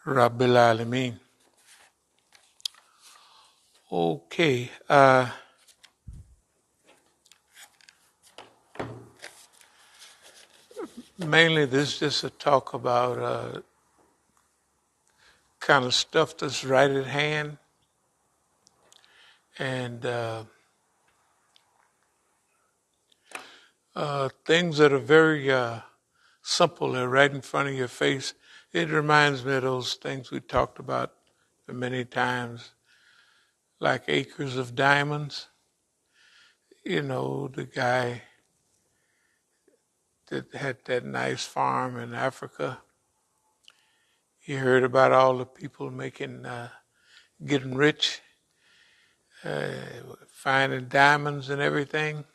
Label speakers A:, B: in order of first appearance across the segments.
A: Rabbil Alameen. Okay. Mainly this is just a talk about kind of stuff that's right at hand and things that are very simple. They're right in front of your face. It reminds me of those things we talked about many times, like acres of diamonds. You know, the guy that had that nice farm in Africa. He heard about all the people getting rich, finding diamonds and everything.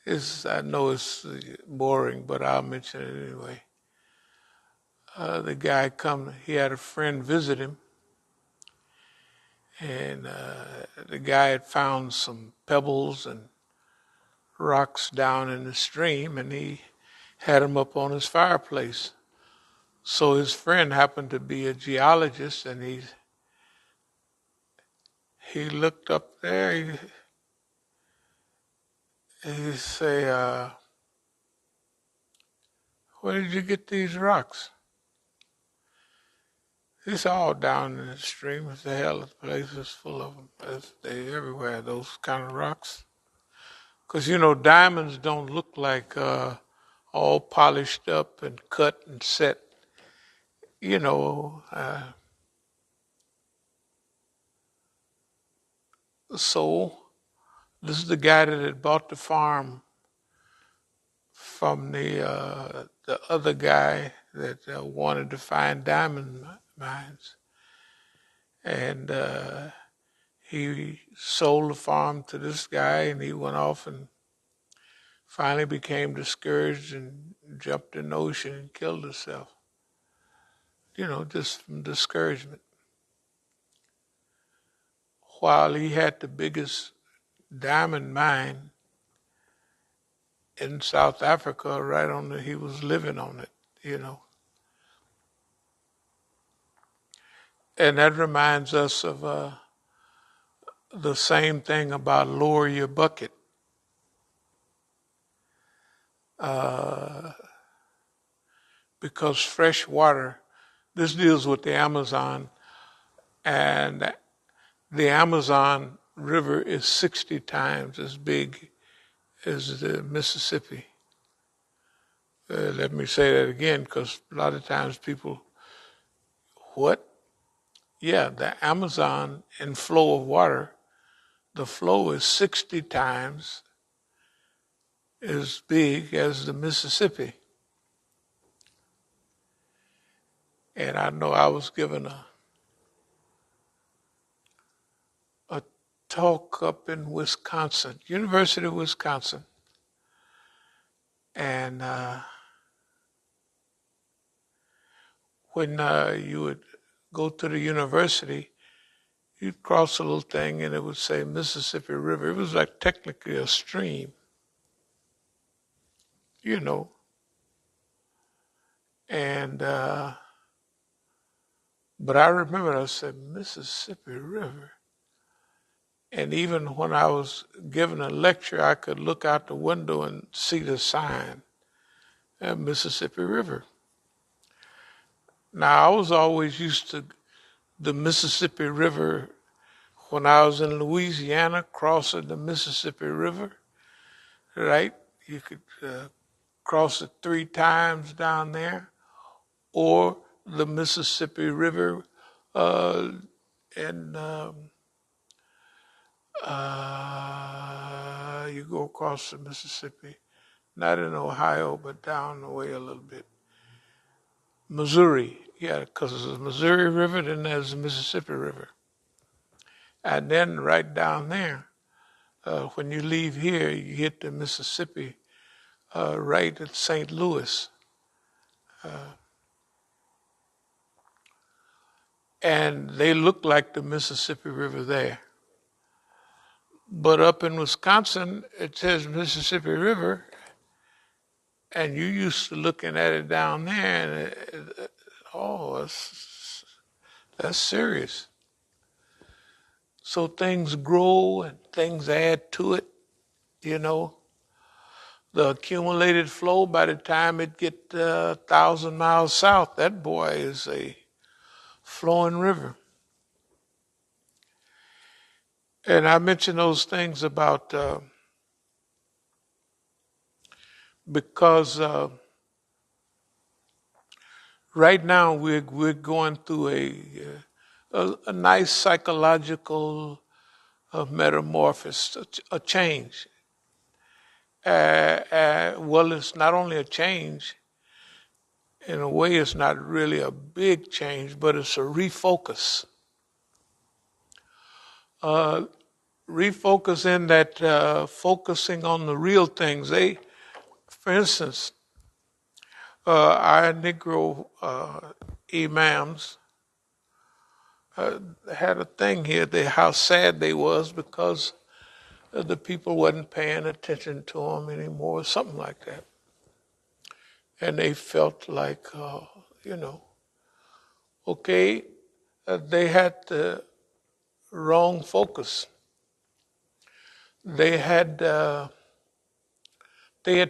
A: I know it's boring, but I'll mention it anyway. The guy he had a friend visit him, and the guy had found some pebbles and rocks down in the stream, and he had them up on his fireplace. So his friend happened to be a geologist, and he looked up there. He say, "Where did you get these rocks?" It's all down in the stream. It's the hell of the place is full of them. They're everywhere, those kind of rocks. Because, you know, diamonds don't look like all polished up and cut and set. You know, so this is the guy that had bought the farm from the other guy that wanted to find diamond mines. And he sold the farm to this guy, and he went off and finally became discouraged and jumped in the ocean and killed himself. You know, just from discouragement. While he had the biggest diamond mine in South Africa, he was living on it, you know. And that reminds us of the same thing about lower your bucket. Because fresh water, this deals with the Amazon, and the Amazon River is 60 times as big as the Mississippi. Let me say that again, because a lot of times people, what? Yeah, the Amazon in flow of water, the flow is 60 times as big as the Mississippi. And I know I was given a talk up in Wisconsin, University of Wisconsin. And when you would go to the university, you'd cross a little thing and it would say Mississippi River. It was like technically a stream, you know. And, but I remember I said, Mississippi River. And even when I was giving a lecture, I could look out the window and see the sign, Mississippi River. Now, I was always used to the Mississippi River when I was in Louisiana, crossing the Mississippi River, right? You could cross it 3 times down there, or the Mississippi River and you go across the Mississippi, not in Ohio, but down the way a little bit. Missouri, yeah, because there's the Missouri River, then there's the Mississippi River. And then right down there, when you leave here, you hit the Mississippi right at St. Louis. And they look like the Mississippi River there. But up in Wisconsin, it says Mississippi River, and you used to looking at it down there, and oh, that's serious. So things grow and things add to it, you know. The accumulated flow, by the time it get 1,000 miles south, that boy is a flowing river. And I mention those things about because right now we're going through a nice psychological metamorphosis, a change. Well, it's not only a change. In a way, it's not really a big change, but it's a refocus. Refocus in that focusing on the real things. For instance, our Negro imams had a thing here. How sad they was because the people wasn't paying attention to them anymore, something like that. And they felt like, you know, okay, they had the wrong focus. They had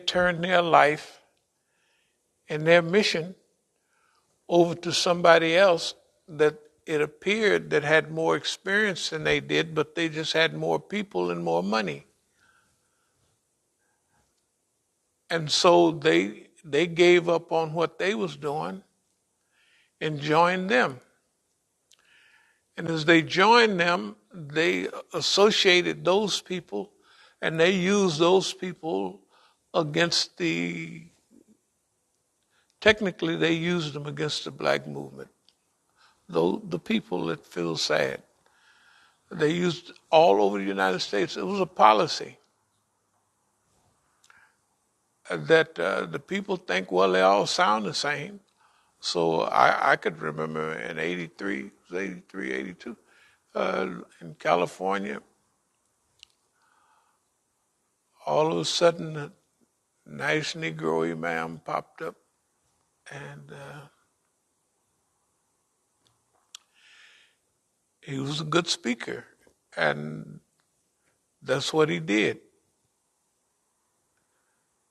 A: turned their life and their mission over to somebody else that it appeared that had more experience than they did, but they just had more people and more money. And so they gave up on what they was doing and joined them. And as they joined them, they associated those people and they used those people against technically they used them against the black movement. Though the people that feel sad. They used all over the United States. It was a policy that the people think, well, they all sound the same. So I could remember in 83, 82, in California, all of a sudden a nice Negro imam popped up and he was a good speaker. And that's what he did.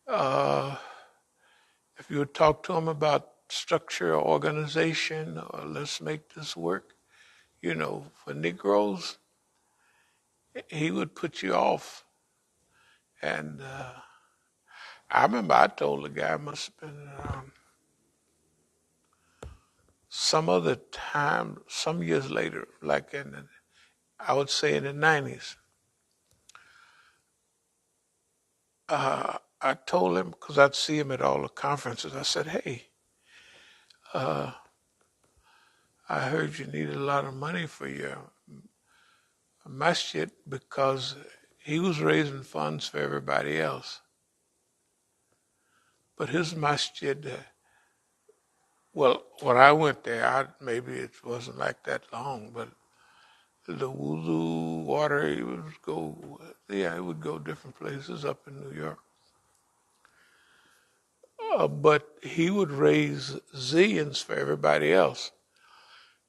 A: If you would talk to him about structure or organization or let's make this work, you know, for Negroes, he would put you off. And I remember I told the guy, must have been some other time, some years later, like I would say in the 90s. I told him, because I'd see him at all the conferences, I said, hey, I heard you needed a lot of money for your Masjid, because he was raising funds for everybody else. But his Masjid, well, when I went there, maybe it wasn't like that long, but the wuzu water, it would go different places up in New York. But he would raise zillions for everybody else.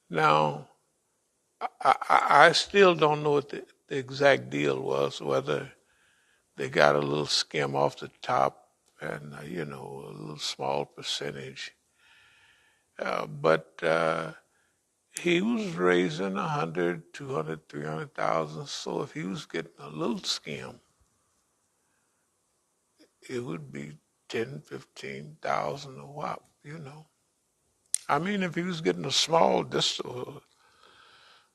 A: Now, I still don't know what the exact deal was, whether they got a little skim off the top and, you know, a little small percentage. But he was raising 100, 200, 300,000. So if he was getting a little skim, it would be 10, 15,000 a whop, you know. I mean, if he was getting a small, just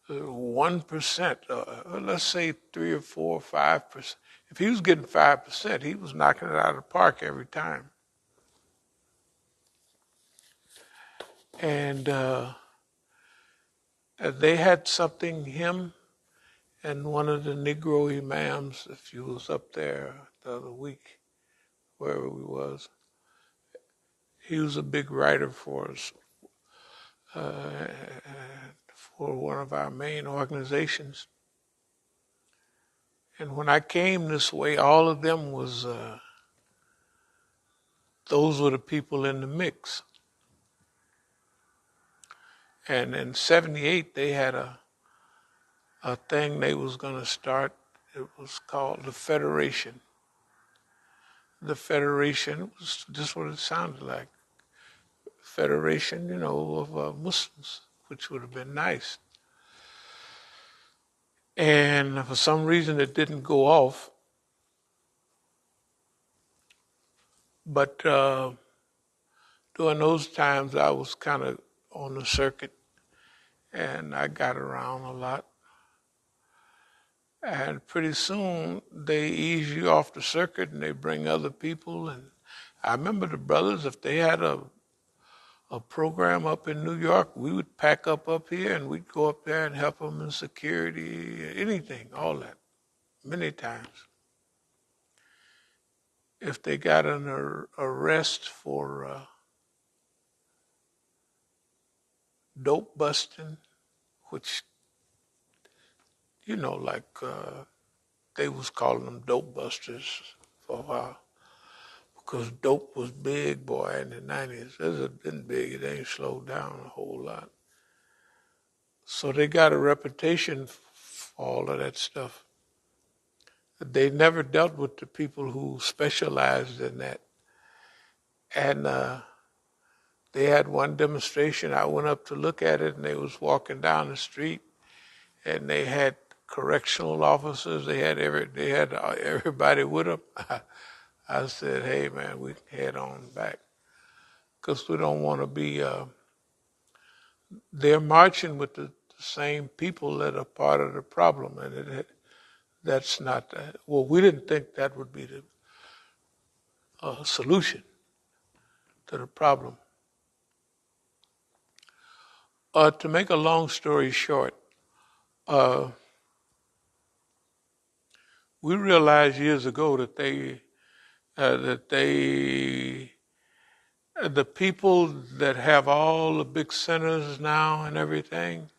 A: 1%, let's say 3 or 4 or 5%. If he was getting 5%, he was knocking it out of the park every time. And they had something, him and one of the Negro imams, if you was up there the other week, wherever we was, he was a big writer for us, for one of our main organizations. And when I came this way, all of them was, those were the people in the mix. And in 78, they had a thing they was going to start. It was called the Federation. The Federation was just what it sounded like. Federation, of Muslims, which would have been nice. And for some reason it didn't go off. But during those times I was kind of on the circuit and I got around a lot. And pretty soon they ease you off the circuit and they bring other people. And I remember the brothers, if they had a program up in New York, we would pack up here and we'd go up there and help them in security, anything, all that, many times. If they got an arrest for dope busting, which, like they was calling them dope busters for a while, because dope was big, boy, in the 90s. It's been big. It ain't slowed down a whole lot. So they got a reputation for all of that stuff. They never dealt with the people who specialized in that. And they had one demonstration. I went up to look at it, and they was walking down the street, and they had correctional officers. They had everybody with them. I said, "Hey, man, we can head on back, because we don't want to be." They're marching with the same people that are part of the problem, and that's not. Well, we didn't think that would be the solution to the problem. To make a long story short, we realized years ago that the people that have all the big centers now and everything,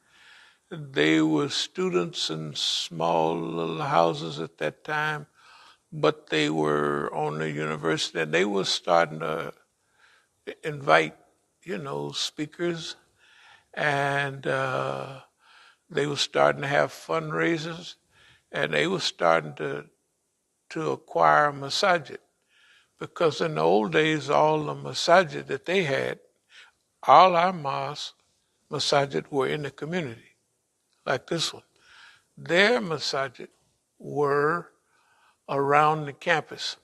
A: they were students in small little houses at that time, but they were on the university, and they were starting to invite, speakers, and they were starting to have fundraisers, and they were starting to acquire Masjid. Because in the old days, all the Masjid that they had, all our Masjid were in the community, like this one. Their Masjid were around the campus.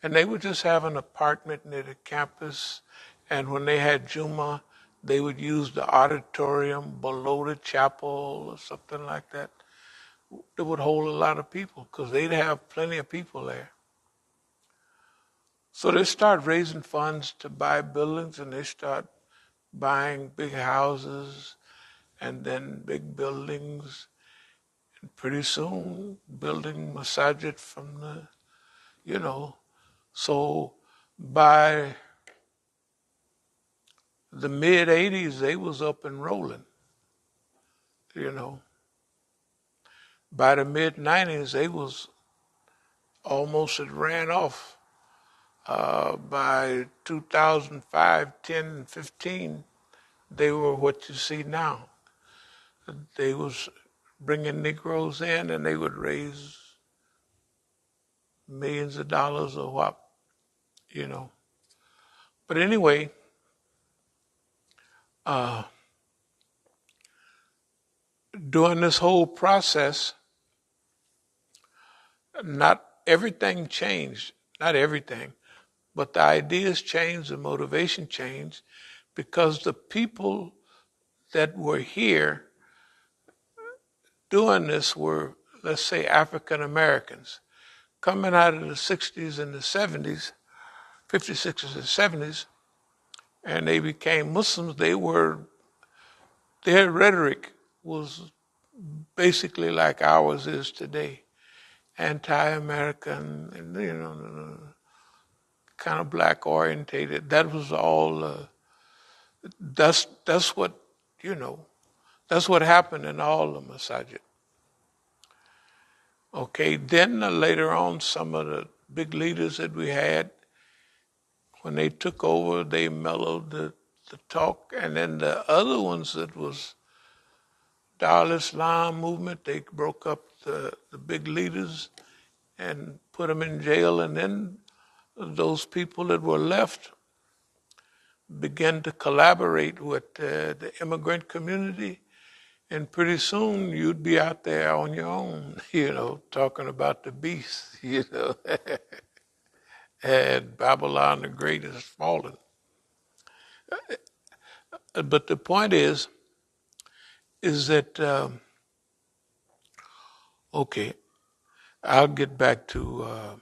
A: And they would just have an apartment near the campus. And when they had Jummah, they would use the auditorium below the chapel or something like that. It would hold a lot of people because they'd have plenty of people there. So they start raising funds to buy buildings, and they start buying big houses and then big buildings. And pretty soon, building Masjid from So by the mid-'80s, they was up and rolling, By the mid-'90s, they was almost it ran off. By 2005, 10, 15, they were what you see now. They was bringing Negroes in, and they would raise millions of dollars or what, But anyway, during this whole process, not everything changed. Not everything. But the ideas changed, the motivation changed, because the people that were here doing this were, let's say, African Americans. Coming out of the 60s and the 70s, 50s, 60s, and 70s, and they became Muslims, their rhetoric was basically like ours is today. Anti-American, and, kind of black orientated. That was all. That's what That's what happened in all the Masjid. Okay. Then later on, some of the big leaders that we had, when they took over, they mellowed the the talk. And then the other ones that was Dar al-Islam movement, they broke up the big leaders and put them in jail. And then those people that were left began to collaborate with the immigrant community. And pretty soon you'd be out there on your own, talking about the beast, and Babylon the Great has fallen. But the point is that, okay, I'll get back to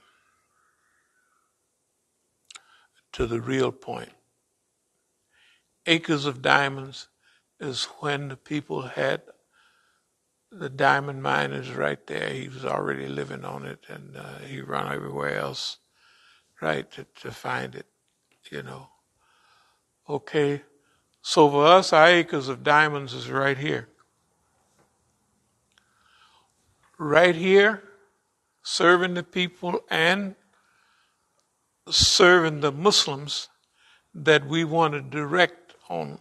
A: the real point. Acres of diamonds is when the people had the diamond mine is right there. He was already living on it, and he run everywhere else, right, to find it, Okay, so for us, our acres of diamonds is right here. Right here, serving the people and serving the Muslims that we want to direct on,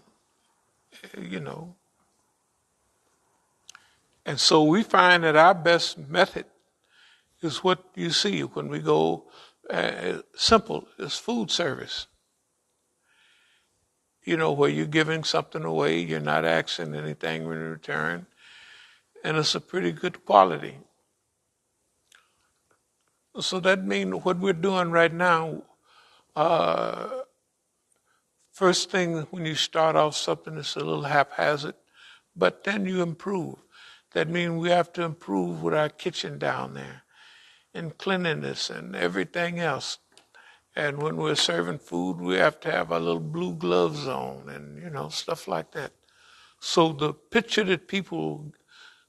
A: And so we find that our best method is what you see when we go, simple, is food service. Where you're giving something away, you're not asking anything in return, and it's a pretty good quality. So that means what we're doing right now, first thing when you start off something that's a little haphazard, but then you improve. That means we have to improve with our kitchen down there and cleanliness and everything else. And when we're serving food, we have to have our little blue gloves on and, stuff like that. So the picture that people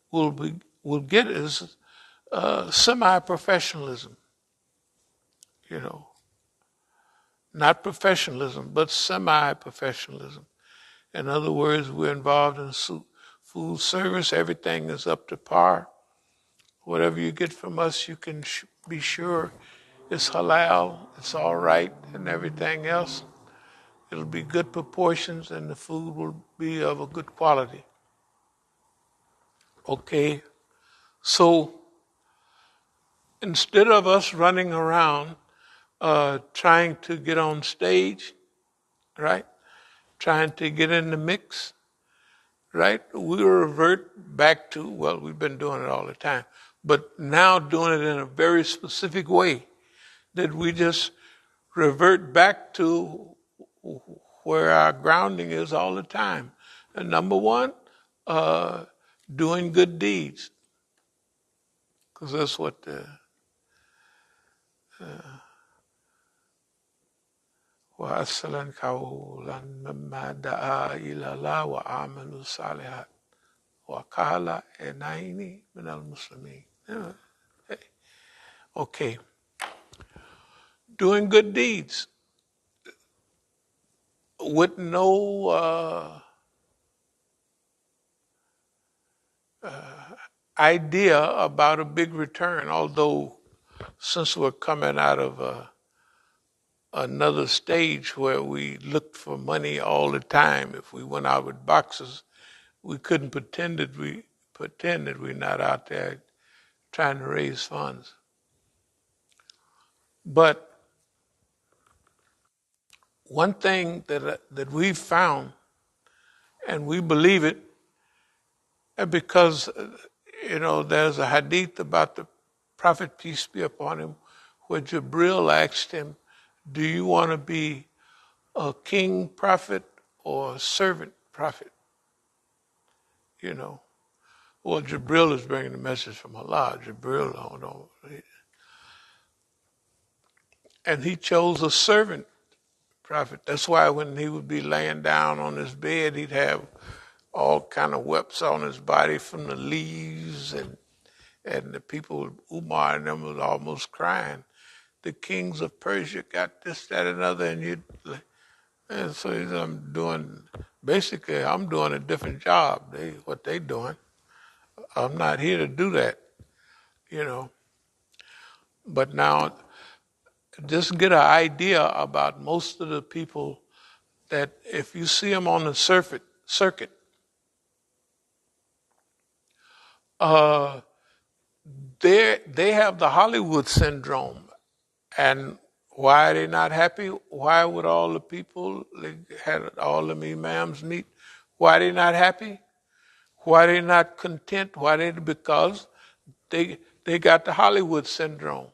A: will get is semi-professionalism, Not professionalism, but semi-professionalism. In other words, we're involved in food service. Everything is up to par. Whatever you get from us, you can be sure it's halal, it's all right, and everything else. It'll be good proportions, and the food will be of a good quality. Okay, so instead of us running around trying to get on stage, right, trying to get in the mix, right, we revert back to, well, we've been doing it all the time, but now doing it in a very specific way, that we just revert back to where our grounding is all the time. And number one, doing good deeds. Because that's what وَأَسْلًا قَوْلًا مِمَّا دَعَا إِلَى اللَّهِ وَعَمَلُوا الصَّالِحَاتِ وَقَالَ إِنَّنِي مِنَ الْمُسْلِمِينَ. Okay. Doing good deeds with no idea about a big return, although since we're coming out of another stage where we looked for money all the time. If we went out with boxes, we couldn't pretend that we're not out there trying to raise funds. But one thing that we've found, and we believe it, because there's a hadith about the Prophet, peace be upon him, where Jibril asked him, do you want to be a king prophet or a servant prophet? Well, Jibril is bringing the message from Allah. Jibril, no. And he chose a servant prophet. That's why when he would be laying down on his bed, he'd have all kind of webs on his body from the leaves, and the people, Umar and them, was almost crying. The kings of Persia got this, that, and other, and so I'm doing a different job. What they doing. I'm not here to do that, But now, just get an idea about most of the people that if you see them on the circuit, they have the Hollywood syndrome. And why are they not happy? Why would all the people, they had all them imams meet, why are they not happy? Why are they not content? Because they got the Hollywood syndrome.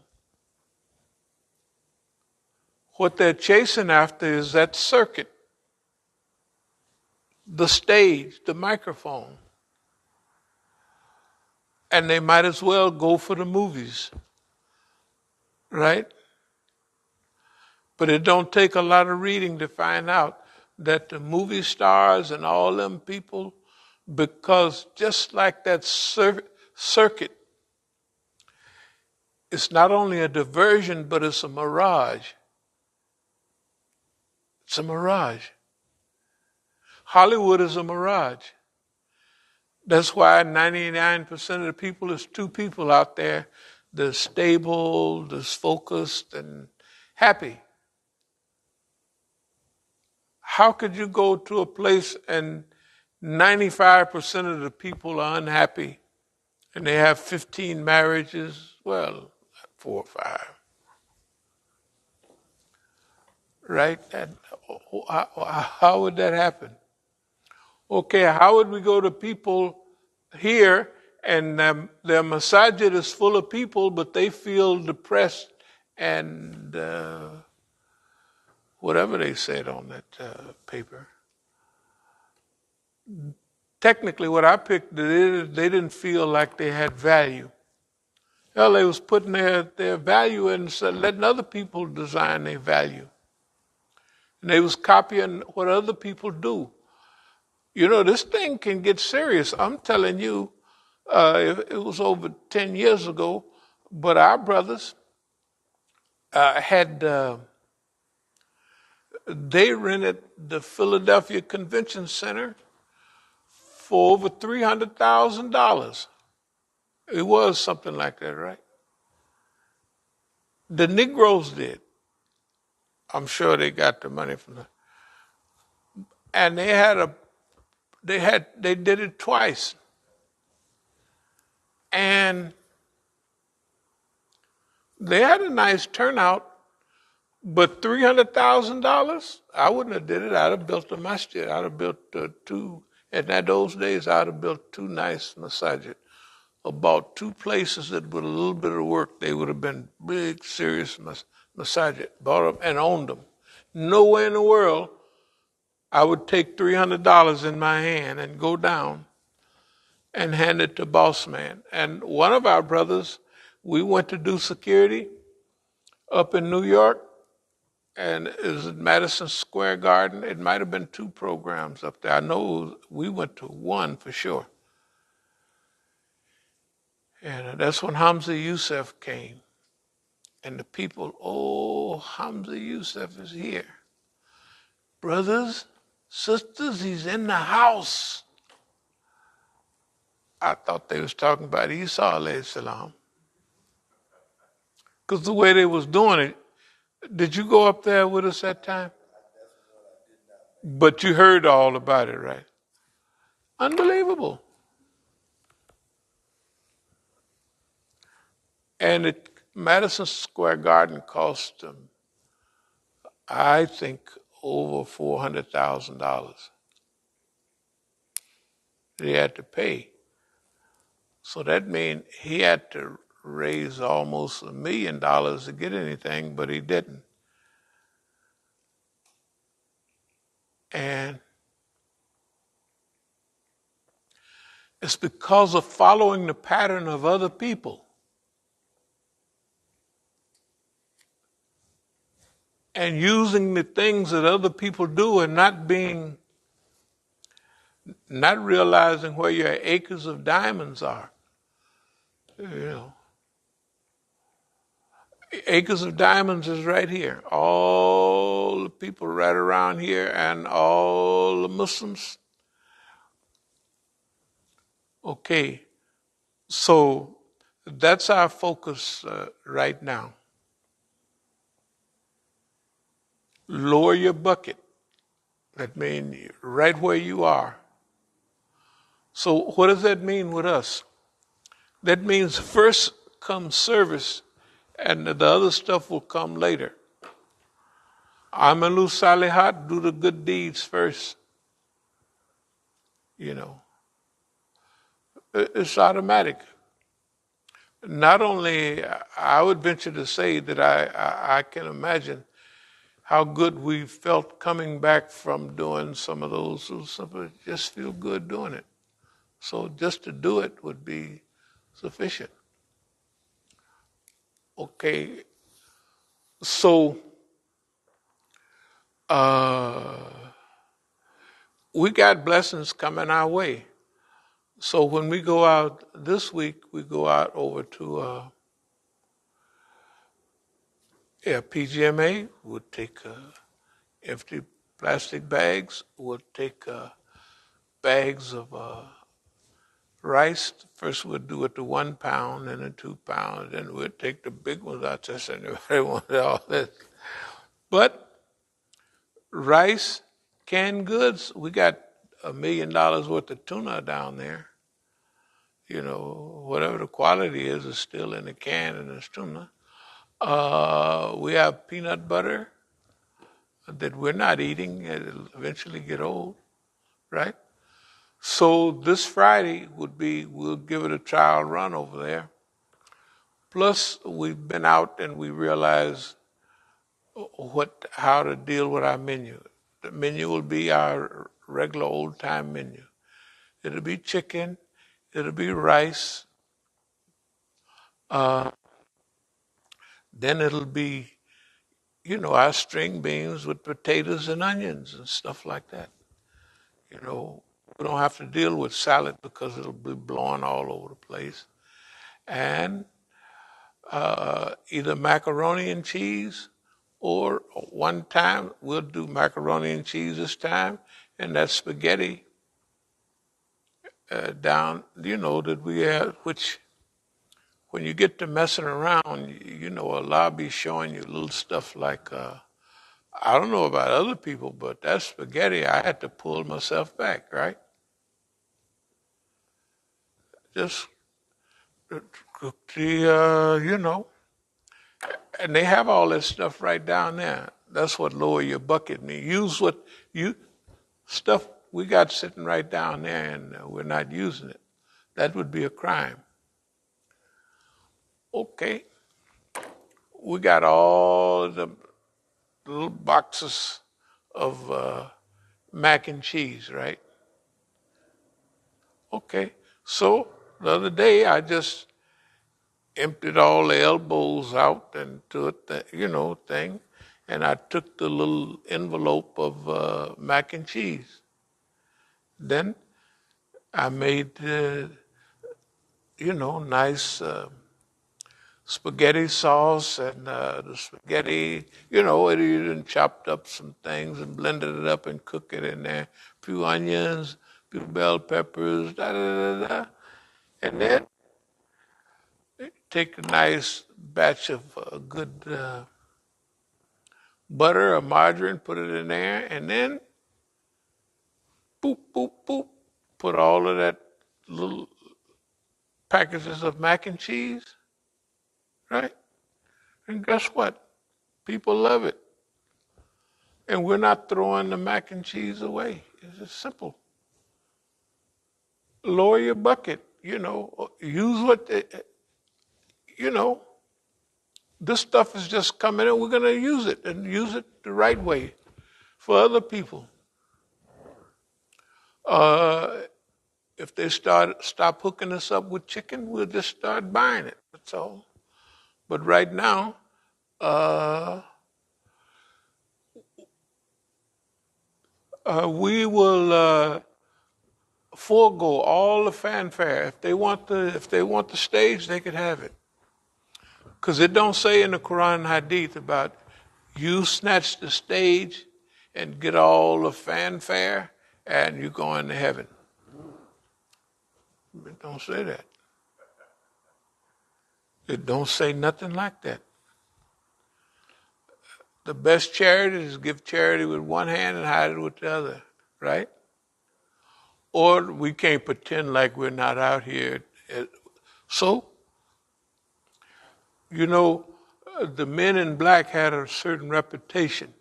A: What they're chasing after is that circuit, the stage, the microphone. And they might as well go for the movies, right? But it don't take a lot of reading to find out that the movie stars and all them people, because just like that circuit, it's not only a diversion, but it's a mirage. It's a mirage. Hollywood is a mirage. That's why 99% of the people is two people out there that's stable, that's focused, and happy. How could you go to a place and 95% of the people are unhappy and they have 15 marriages? Well, 4 or 5. Right? How would that happen? Okay, how would we go to people here and their masjid is full of people, but they feel depressed and whatever they said on that paper. Technically, what I picked, they didn't feel like they had value. Hell, they was putting their value in, letting other people design their value. And they was copying what other people do. You know, this thing can get serious. I'm telling you, it was over 10 years ago, but our brothers they rented the Philadelphia Convention Center for over $300,000. It was something like that, right? The Negroes did. I'm sure they got the money from that. And they did it twice. And they had a nice turnout, but $300,000, I wouldn't have did it. I'd have built a masjid. I'd have built two. In those days, I'd have built 2 nice masajid. About 2 places that with a little bit of work, they would have been big, serious masajid. Bought them and owned them. Nowhere in the world I would take $300 in my hand and go down and hand it to boss man. And one of our brothers, we went to do security up in New York, and it was at Madison Square Garden. It might have been 2 programs up there. I know we went to 1 for sure. And that's when Hamza Youssef came. And the people, oh, Hamza Youssef is here. Brothers, sisters, he's in the house. I thought they was talking about Isa alayhi salam. Because the way they was doing it, did you go up there with us that time? But you heard all about it, right? Unbelievable. And Madison Square Garden cost them, I think, over $400,000. He had to pay. So that means he had to raise almost $1 million to get anything, but he didn't. And it's because of following the pattern of other people. And using the things that other people do and not realizing where your acres of diamonds are. You know. Acres of diamonds is right here. All the people right around here and all the Muslims. Okay, so that's our focus right now. Lower your bucket. That means right where you are. So what does that mean with us? That means first comes service and the other stuff will come later. Amalu salihat, do the good deeds first. You know, it's automatic. Not only, I would venture to say that I can imagine how good we felt coming back from doing some of those. Just feel good doing it. So just to do it would be sufficient. Okay, so we got blessings coming our way. So when we go out this week, we go out over to PGMA. We'll take empty plastic bags. We'll take bags of rice. First we'll do it to 1 pound, then a 2 pound, then we'll take the big ones out there so everybody wanted all this. But rice, canned goods, we got $1 million worth of tuna down there. You know, whatever the quality is still in the can and it's tuna. We have peanut butter that we're not eating. It'll eventually get old, right? So this Friday we'll give it a trial run over there. Plus, we've been out and we realize how to deal with our menu. The menu will be our regular old-time menu. It'll be chicken, it'll be rice, then it'll be, our string beans with potatoes and onions and stuff like that. We don't have to deal with salad because it'll be blowing all over the place. And either macaroni and cheese, or one time we'll do macaroni and cheese this time, and that spaghetti down, that we have, which when you get to messing around, a lot be showing you little stuff like, I don't know about other people, but that spaghetti, I had to pull myself back, right? Just cook the, and they have all that stuff right down there. That's what lower your bucket means. Use what stuff we got sitting right down there and we're not using it. That would be a crime. Okay. We got all the little boxes of mac and cheese, right? Okay. So the other day I just emptied all the elbows out into a thing, and I took the little envelope of mac and cheese. Then I made, nice spaghetti sauce and the spaghetti, it even chopped up some things and blended it up and cooked it in there. A few onions, a few bell peppers, and then take a nice batch of good butter or margarine, put it in there, and then boop, boop, boop, put all of that little packages of mac and cheese, right? And guess what? People love it. And we're not throwing the mac and cheese away. It's just simple. Lower your bucket, use what, this stuff is just coming in. We're going to use it and use it the right way for other people. If they stop hooking us up with chicken, we'll just start buying it. That's all. But right now, we will forego all the fanfare. If they want the stage, they could have it. Because it don't say in the Quran and Hadith about you snatch the stage and get all the fanfare and you go into heaven. It don't say that. It don't say nothing like that. The best charity is give charity with one hand and hide it with the other, right? Or we can't pretend like we're not out here. So, you know, the men in black had a certain reputation.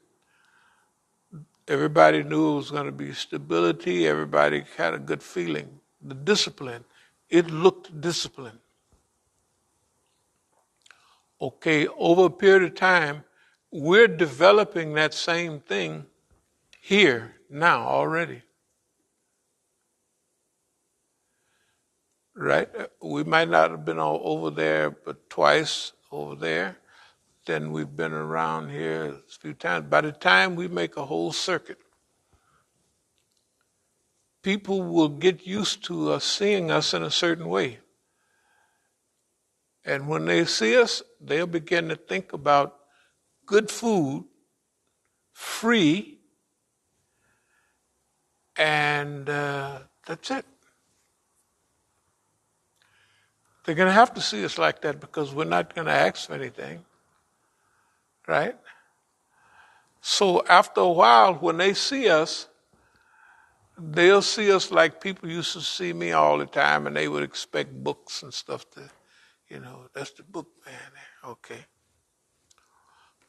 A: Everybody knew it was going to be stability. Everybody had a good feeling. The discipline, it looked disciplined. Okay, over a period of time, we're developing that same thing here now already. Right? We might not have been all over there, but twice over there. Then we've been around here a few times. By the time we make a whole circuit, people will get used to us seeing us in a certain way. And when they see us, they'll begin to think about good food, free, and that's it. They're going to have to see us like that because we're not going to ask for anything, right? So after a while, when they see us, they'll see us like people used to see me all the time, and they would expect books and stuff to, that's the book man. Okay.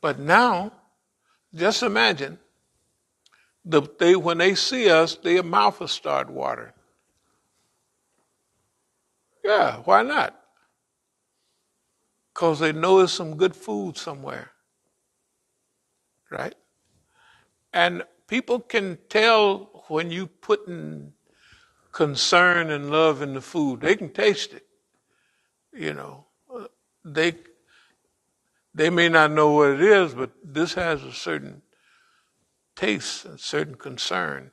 A: But now, just imagine, when they see us, their mouth will start watering. Yeah, why not? Because they know there's some good food somewhere, right? And people can tell when you putting concern and love in the food. They can taste it. They may not know what it is, but this has a certain taste and certain concern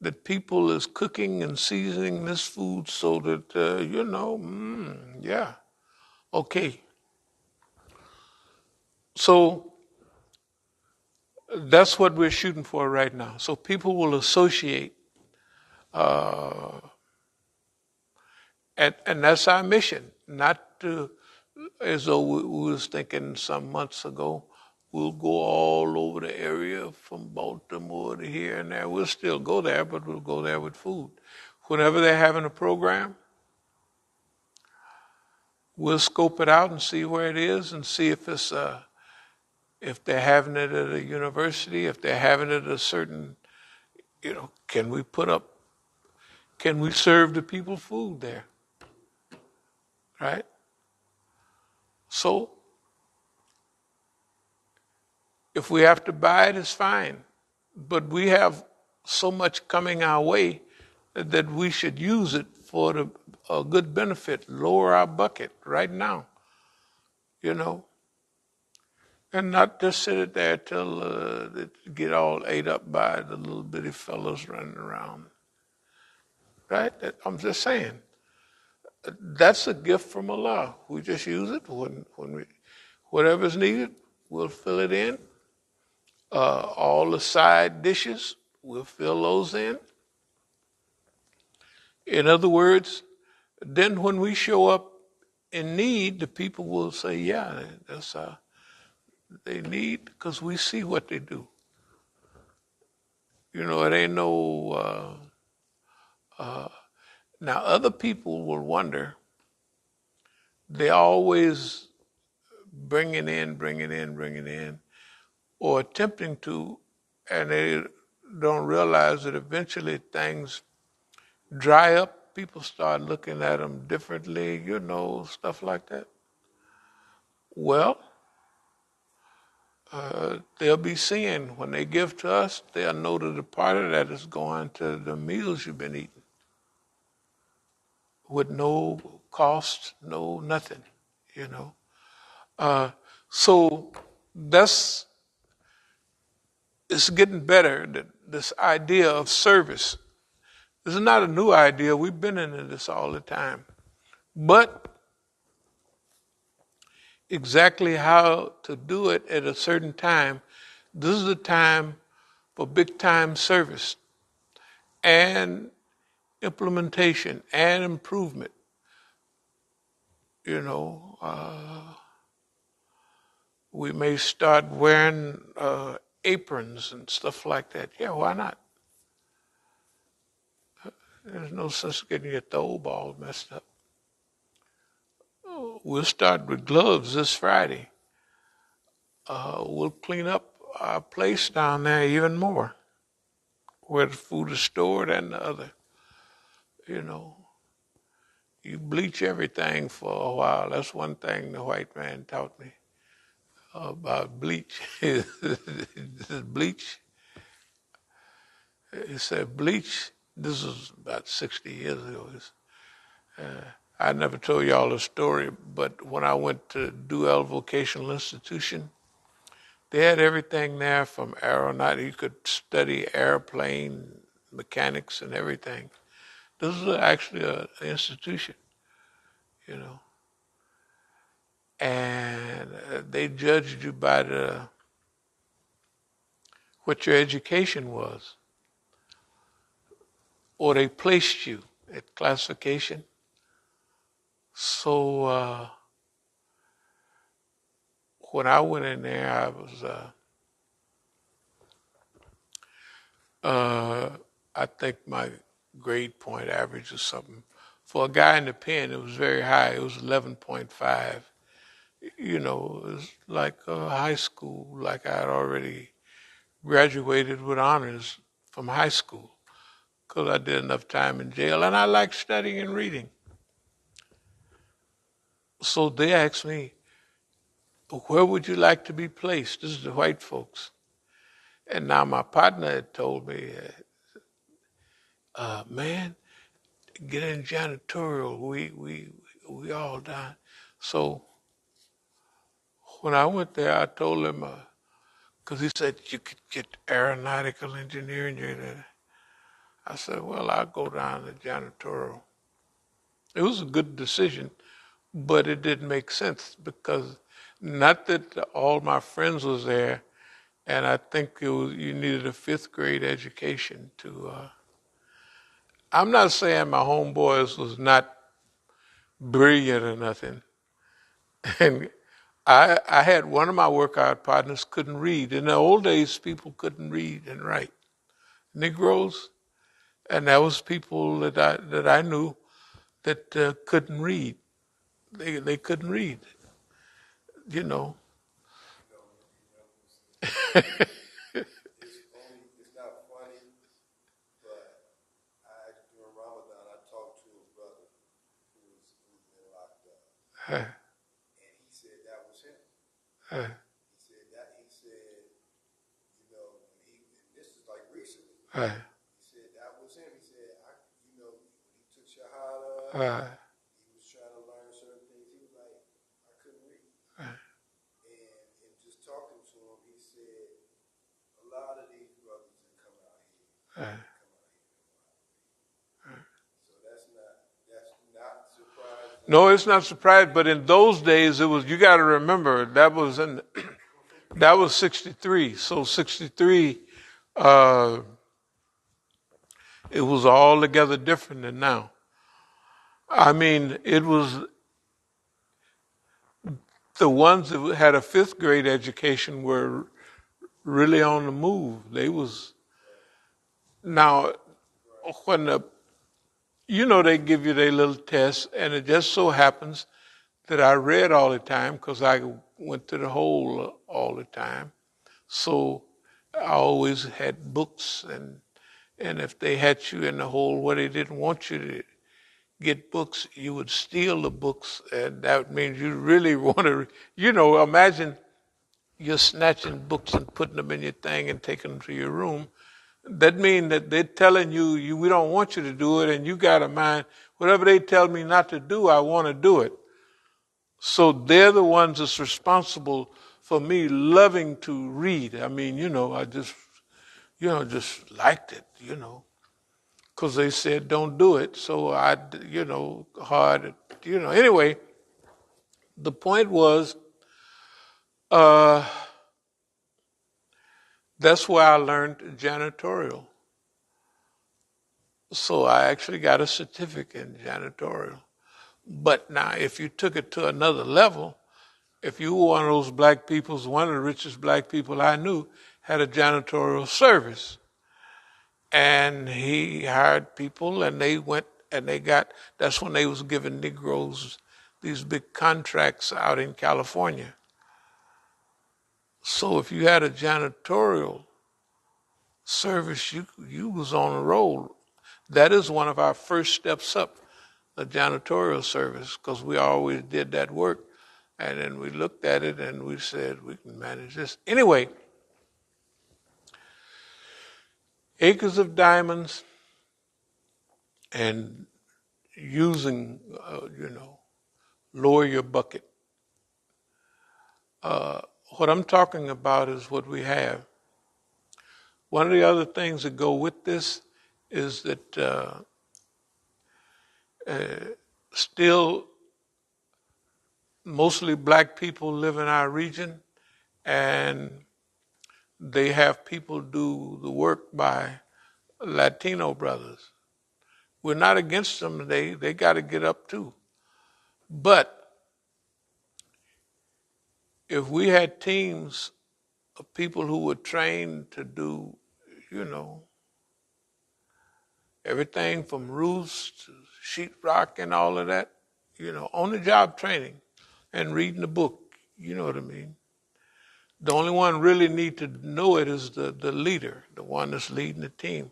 A: that people is cooking and seasoning this food so that, yeah, okay. So that's what we're shooting for right now. So people will associate, and that's our mission, not to, as though we was thinking some months ago, we'll go all over the area from Baltimore to here and there. We'll still go there, but we'll go there with food. Whenever they're having a program, we'll scope it out and see where it is and see if it's if they're having it at a university, if they're having it at a certain, can we serve the people food there? Right? So, if we have to buy it, it's fine. But we have so much coming our way that we should use it for a good benefit, lower our bucket right now, and not just sit it there till it get all ate up by the little bitty fellows running around. Right? I'm just saying. That's a gift from Allah. We just use it whatever's needed, we'll fill it in. All the side dishes, we'll fill those in. In other words, then when we show up in need, the people will say, yeah, that's they need, because we see what they do. It ain't no, now other people will wonder, they always bringing in, or attempting to, and they don't realize that eventually things dry up. People start looking at them differently, stuff like that. Well, they'll be seeing when they give to us, they'll know that a part of that is going to the meals you've been eating with no cost, no nothing, So it's getting better, this idea of service. This is not a new idea. We've been into this all the time. But exactly how to do it at a certain time, this is the time for big time service and implementation and improvement. we may start wearing aprons and stuff like that. Yeah, why not? There's no sense getting your throw ball messed up. We'll start with gloves this Friday. We'll clean up our place down there even more, where the food is stored and the other. You know, you bleach everything for a while. That's one thing the white man taught me about bleach. Bleach. He said bleach. This was about 60 years ago. I never told y'all the story, but when I went to Duell Vocational Institution, they had everything there from aeronautics. You could study airplane mechanics and everything. This is actually an institution, you know. And they judged you by what your education was, or they placed you at classification. So when I went in there, I was, I think my grade point average or something. For a guy in the pen, it was very high. It was 11.5. You know, it was like high school, like I had already graduated with honors from high school because I did enough time in jail, and I liked studying and reading. So they asked me, where would you like to be placed? This is the white folks. And now my partner had told me, man, get in janitorial. We all done. So when I went there, I told him, because he said you could get aeronautical engineering. I said, well, I'll go down to janitorial. It was a good decision, but it didn't make sense because not that all my friends was there, and I think you needed a fifth grade education to. I'm not saying my homeboys was not brilliant or nothing, and I had one of my workout partners couldn't read. In the old days, people couldn't read and write. Negroes, and that was people that I knew that couldn't read. They couldn't read, you know.
B: It's not funny, but during Ramadan I talked to a brother who's been locked up,
A: Uh,
B: and he said that was him.
A: uh,
B: He said, when and this is like recently.
A: uh,
B: He said that was him. He said, when he took Shahada,
A: uh,
B: he was trying to learn certain things. He was like, I couldn't read.
A: uh,
B: And just talking to him, he said, a lot of these brothers that come out here,
A: uh.
B: So that's not surprising.
A: No, it's not surprising, but in those days, it was. You got to remember that was that was '63. So '63, it was altogether different than now. I mean, it was the ones that had a fifth grade education were really on the move. They was now when they give you their little test, and it just so happens that I read all the time because I went to the hole all the time. So I always had books, and if they had you in the hole where they didn't want you to get books, you would steal the books, and that means you really want to, imagine you're snatching books and putting them in your thing and taking them to your room. That means that they're telling you we don't want you to do it, and you got a mind, whatever they tell me not to do, I want to do it. So they're the ones that's responsible for me loving to read. I mean, I just, just liked it, because they said don't do it. So I, hard, Anyway, the point was, that's where I learned janitorial. So I actually got a certificate in janitorial. But now, if you took it to another level, if you were one of those black peoples, one of the richest black people I knew had a janitorial service. And he hired people and they went and they got, that's when they was giving Negroes these big contracts out in California. So if you had a janitorial service, you was on a roll. That is one of our first steps up, the janitorial service, because we always did that work. And then we looked at it and we said, we can manage this. Anyway, acres of diamonds and using, lower your bucket. What I'm talking about is what we have. One of the other things that go with this is that still mostly black people live in our region, and they have people do the work by Latino brothers. We're not against them. They got to get up too. But if we had teams of people who were trained to do, everything from roofs to sheetrock and all of that, on the job training and reading the book, you know what I mean? The only one really need to know it is the leader, the one that's leading the team.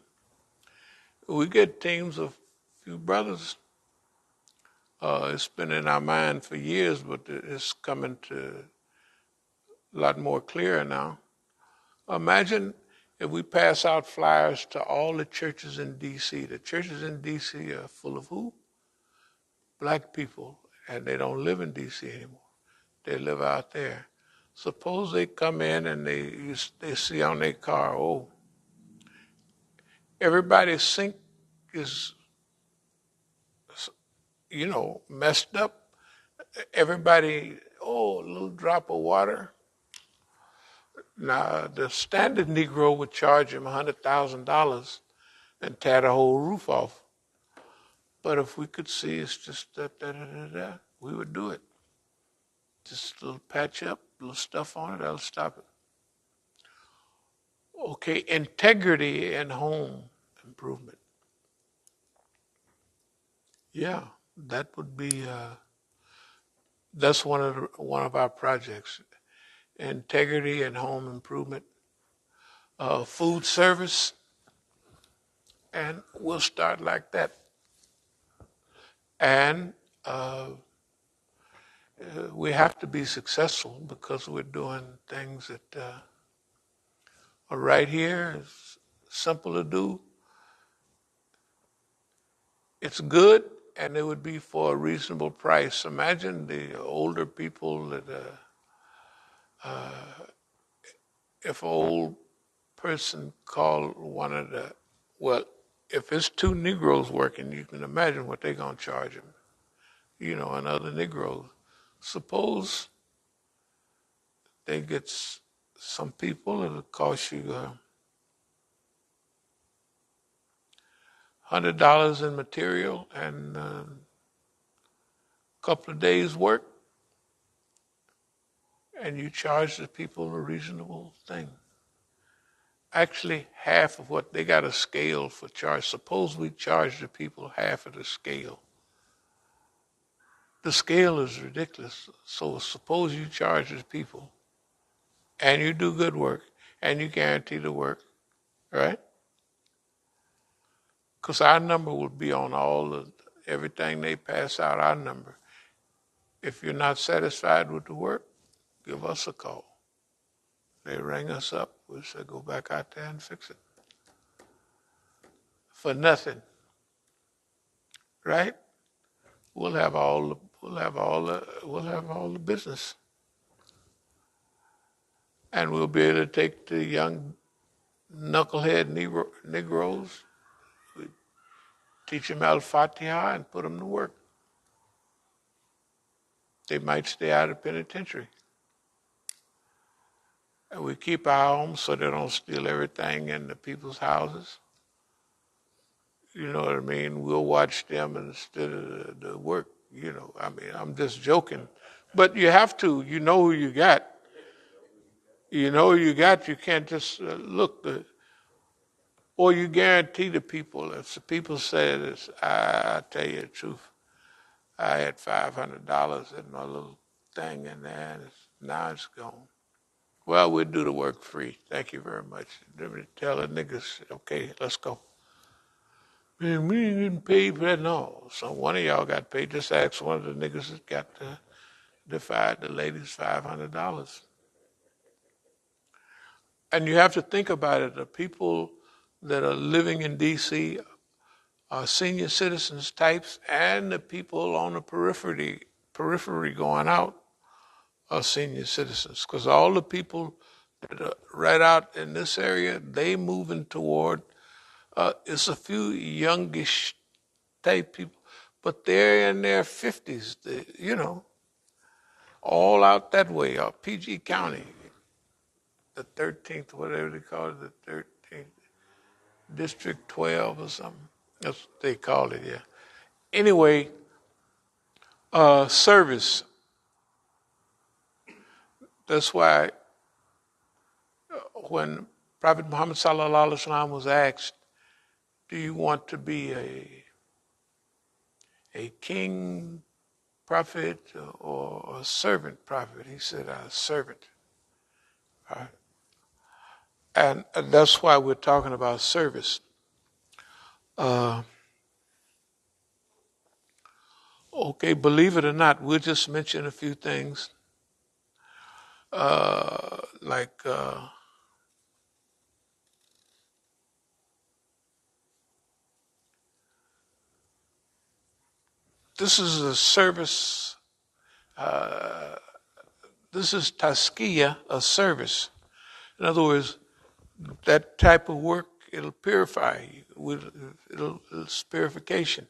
A: We get teams of few brothers. It's been in our mind for years, but it's coming to a lot more clear now. Imagine if we pass out flyers to all the churches in D.C. The churches in D.C. are full of who? Black people, and they don't live in D.C. anymore. They live out there. Suppose they come in and they see on their car, oh, everybody's sink is, messed up. Everybody, oh, a little drop of water. Now, the standard Negro would charge him $100,000 and tear the whole roof off. But if we could see it's just da, we would do it. Just a little patch up, a little stuff on it, that'll stop it. Okay, integrity and home improvement. Yeah, that would be, that's one of our projects. Integrity and home improvement. Food service, and we'll start like that. And we have to be successful because we're doing things that are right here. It's simple to do. It's good, and it would be for a reasonable price. Imagine the older people that, if an old person called one of the, well, if it's two Negroes working, you can imagine what they're going to charge them, and other Negroes. Suppose they get some people, it'll cost you $100 in material and a couple of days' work, and you charge the people a reasonable thing. Actually, half of what they got a scale for charge. Suppose we charge the people half of the scale. The scale is ridiculous. So suppose you charge the people and you do good work and you guarantee the work, right? Because our number will be on everything they pass out, our number. If you're not satisfied with the work, give us a call. They ring us up. We say, go back out there and fix it. For nothing, right? We'll have all the business, and we'll be able to take the young knucklehead Negroes, we teach them Al-Fatiha and put them to work. They might stay out of penitentiary. And we keep our homes so they don't steal everything in the people's houses. You know what I mean? We'll watch them instead of the work. I'm just joking. But you have to. You know who you got. You know who you got. You can't just look. Or you guarantee the people. If the people say this, I tell you the truth. I had $500 in my little thing in there, and now it's gone. Well, we'll do the work free. Thank you very much. Let me tell the niggas, okay, let's go. Man, we ain't getting paid for that. No. So one of y'all got paid. Just ask one of the niggas that got defied the ladies $500. And you have to think about it. The people that are living in D.C. are senior citizens types, and the people on the periphery going out are senior citizens. Because all the people that are right out in this area, they moving toward, it's a few youngish type people, but they're in their 50s, all out that way, PG County, the 13th, whatever they call it, the 13th, District 12 or something. That's what they call it, yeah. Anyway, service. That's why when Prophet Muhammad sallallahu alaihi wasallam was asked, do you want to be a king prophet or a servant prophet? He said, a servant. Right? And that's why we're talking about service. Okay, believe it or not, we'll just mention a few things. Like this is a service, this is taskiya, a service. In other words, that type of work, it'll purify you. It's purification.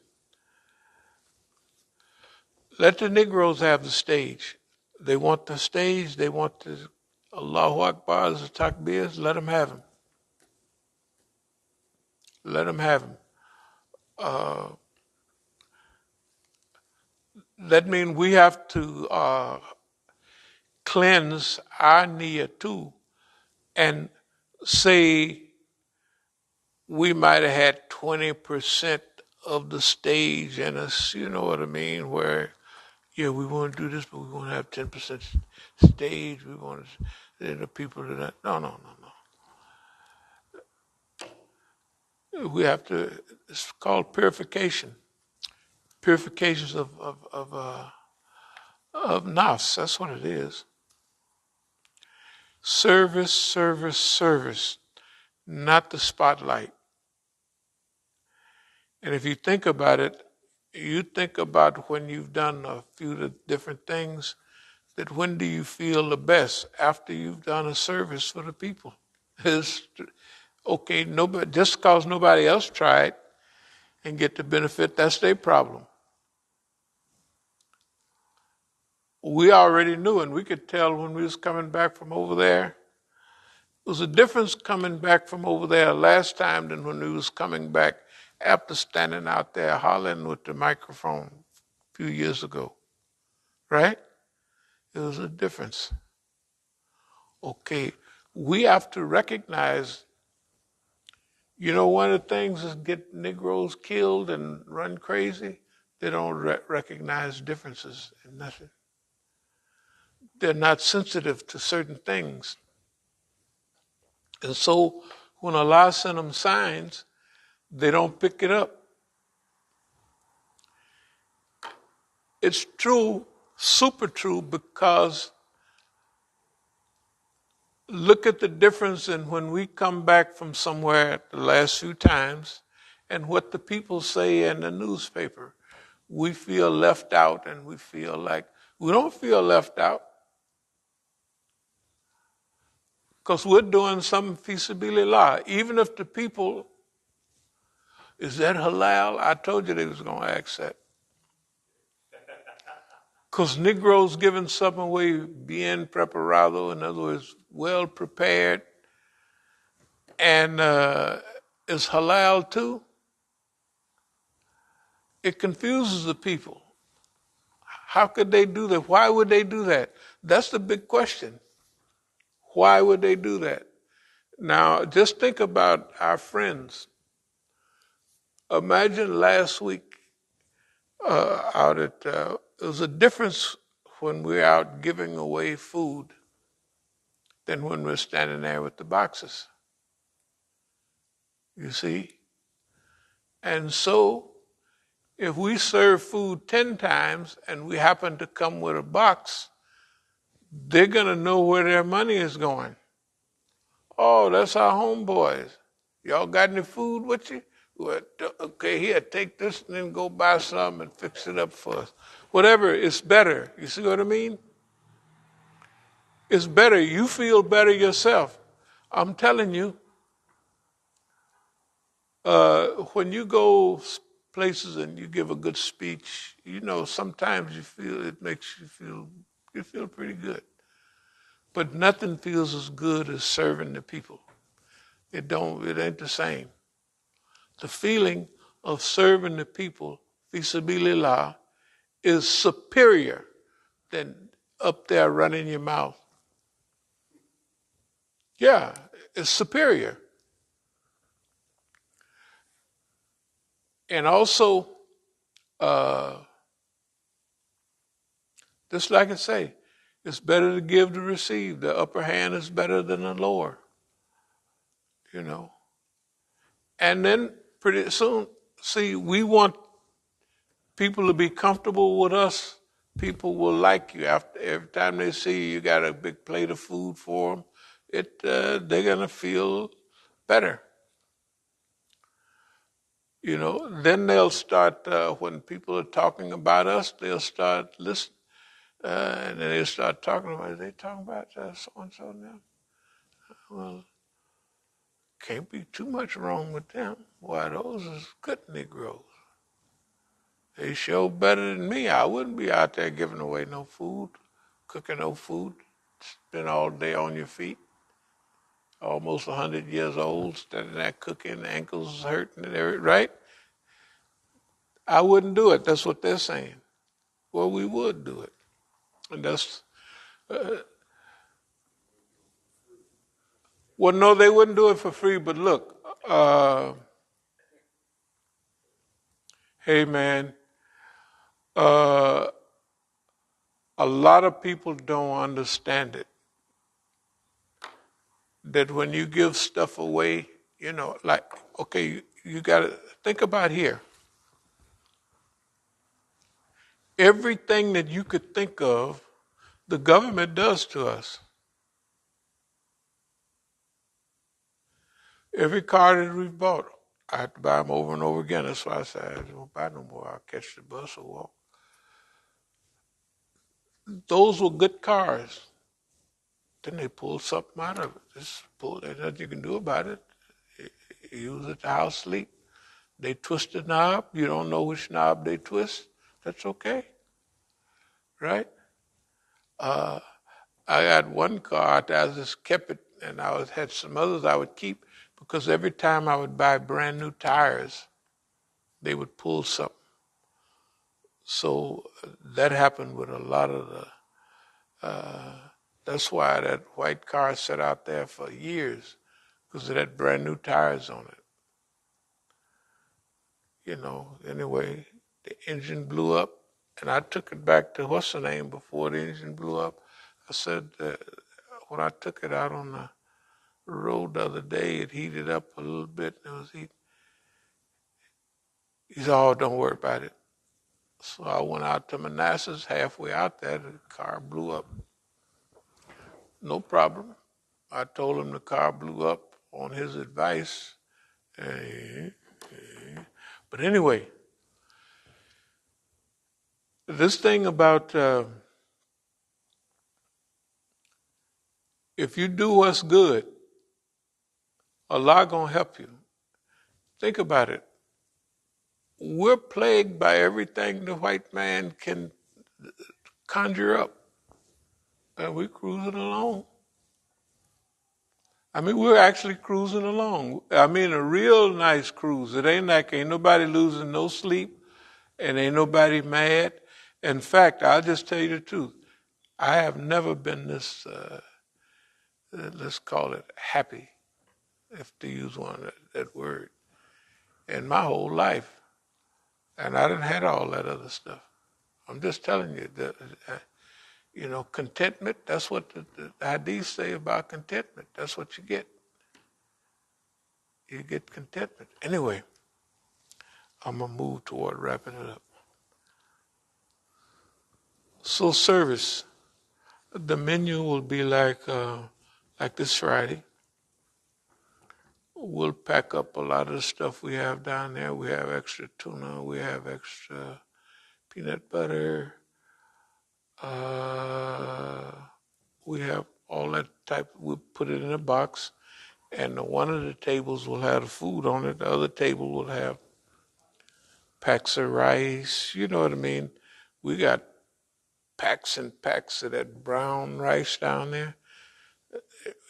A: Let the Negroes have the stage. They want the stage, they want the Allahu Akbar, the takbirs, let them have them. Let them have them. That means we have to cleanse our niyyah too and say we might have had 20% of the stage in us, you know what I mean, where, yeah, we want to do this, but we want to have 10% stage. We want the people to that. No. We have to, it's called purification. Purifications of nafs, that's what it is. Service, not the spotlight. And if you think about it, you think about when you've done a few different things, that when do you feel the best? After you've done a service for the people. It's, okay, nobody, just because nobody else tried and get the benefit, that's their problem. We already knew, and we could tell when we was coming back from over there. There was a difference coming back from over there last time than when we was coming back after standing out there hollering with the microphone a few years ago. Right? There was a difference. Okay, we have to recognize, one of the things is get Negroes killed and run crazy. They don't recognize differences in nothing. They're not sensitive to certain things. And so when Allah sent them signs, they don't pick it up. It's true, super true, because look at the difference in when we come back from somewhere the last few times and what the people say in the newspaper. We feel left out, and we feel like we don't feel left out because we're doing something fi sabilillah. Even if the people, is that halal? I told you they was going to ask that. Because Negroes giving something away bien preparado, in other words, well prepared, and is halal too. It confuses the people. How could they do that? Why would they do that? That's the big question. Why would they do that? Now, just think about our friends. Imagine last week out at, there was a difference when we're out giving away food than when we're standing there with the boxes. You see? And so, if we serve food 10 times and we happen to come with a box, they're going to know where their money is going. Oh, that's our homeboys. Y'all got any food with you? Well, okay, here, take this and then go buy some and fix it up for us. Whatever, it's better. You see what I mean? It's better. You feel better yourself. I'm telling you, when you go places and you give a good speech, you know, sometimes you feel it makes you feel pretty good. But nothing feels as good as serving the people. It ain't the same. The feeling of serving the people, fi sabilillah, is superior than up there running your mouth. Yeah, it's superior. And also, just like I say, it's better to give to receive. The upper hand is better than the lower, you know. And then pretty soon, see, we want people to be comfortable with us. People will like you. After every time they see you got a big plate of food for them, they're gonna feel better. You know, then they'll start, when people are talking about us, they'll start listening. And then they'll start talking about, they talking about so-and-so now. Well, can't be too much wrong with them. Why, those is good Negroes. They show better than me. I wouldn't be out there giving away no food, cooking no food, spend all day on your feet. Almost 100 years old, standing there cooking, ankles hurting and everything, right? I wouldn't do it. That's what they're saying. Well, we would do it. And that's, well, no, they wouldn't do it for free, but look, hey man, a lot of people don't understand it. That when you give stuff away, you know, like, okay, you got to think about here. Everything that you could think of, the government does to us. Every car that we've bought, I have to buy them over and over again. That's why I said I don't buy no more. I'll catch the bus or walk. Those were good cars. Then they pulled something out of it. There's nothing you can do about it. You was at the house sleep. They twist the knob. You don't know which knob they twist. That's okay. Right? I got one car, I just kept it, and I had some others I would keep because every time I would buy brand new tires, they would pull something. So that happened with a lot of that's why that white car sat out there for years, because it had brand new tires on it. You know, anyway, the engine blew up, and I took it back to what's the name before the engine blew up. I said, when I took it out on the road the other day, it heated up a little bit, and it was heating. He said, oh, don't worry about it. So I went out to Manassas, halfway out there, the car blew up. No problem. I told him the car blew up on his advice. But anyway, this thing about if you do what's good, Allah gonna help you. Think about it. We're plagued by everything the white man can conjure up. And we're cruising along. I mean, we're actually cruising along. I mean, a real nice cruise. It ain't like ain't nobody losing no sleep and ain't nobody mad. In fact, I'll just tell you the truth. I have never been this, let's call it happy, if to use that word, in my whole life. And I didn't had all that other stuff. I'm just telling you that, contentment, that's what the hadiths say about contentment. That's what you get. You get contentment. Anyway, I'm going to move toward wrapping it up. So service, the menu will be like this Friday. We'll pack up a lot of the stuff we have down there. We have extra tuna. We have extra peanut butter. We have all that type. We'll put it in a box. And one of the tables will have the food on it. The other table will have packs of rice. You know what I mean? We got packs and packs of that brown rice down there.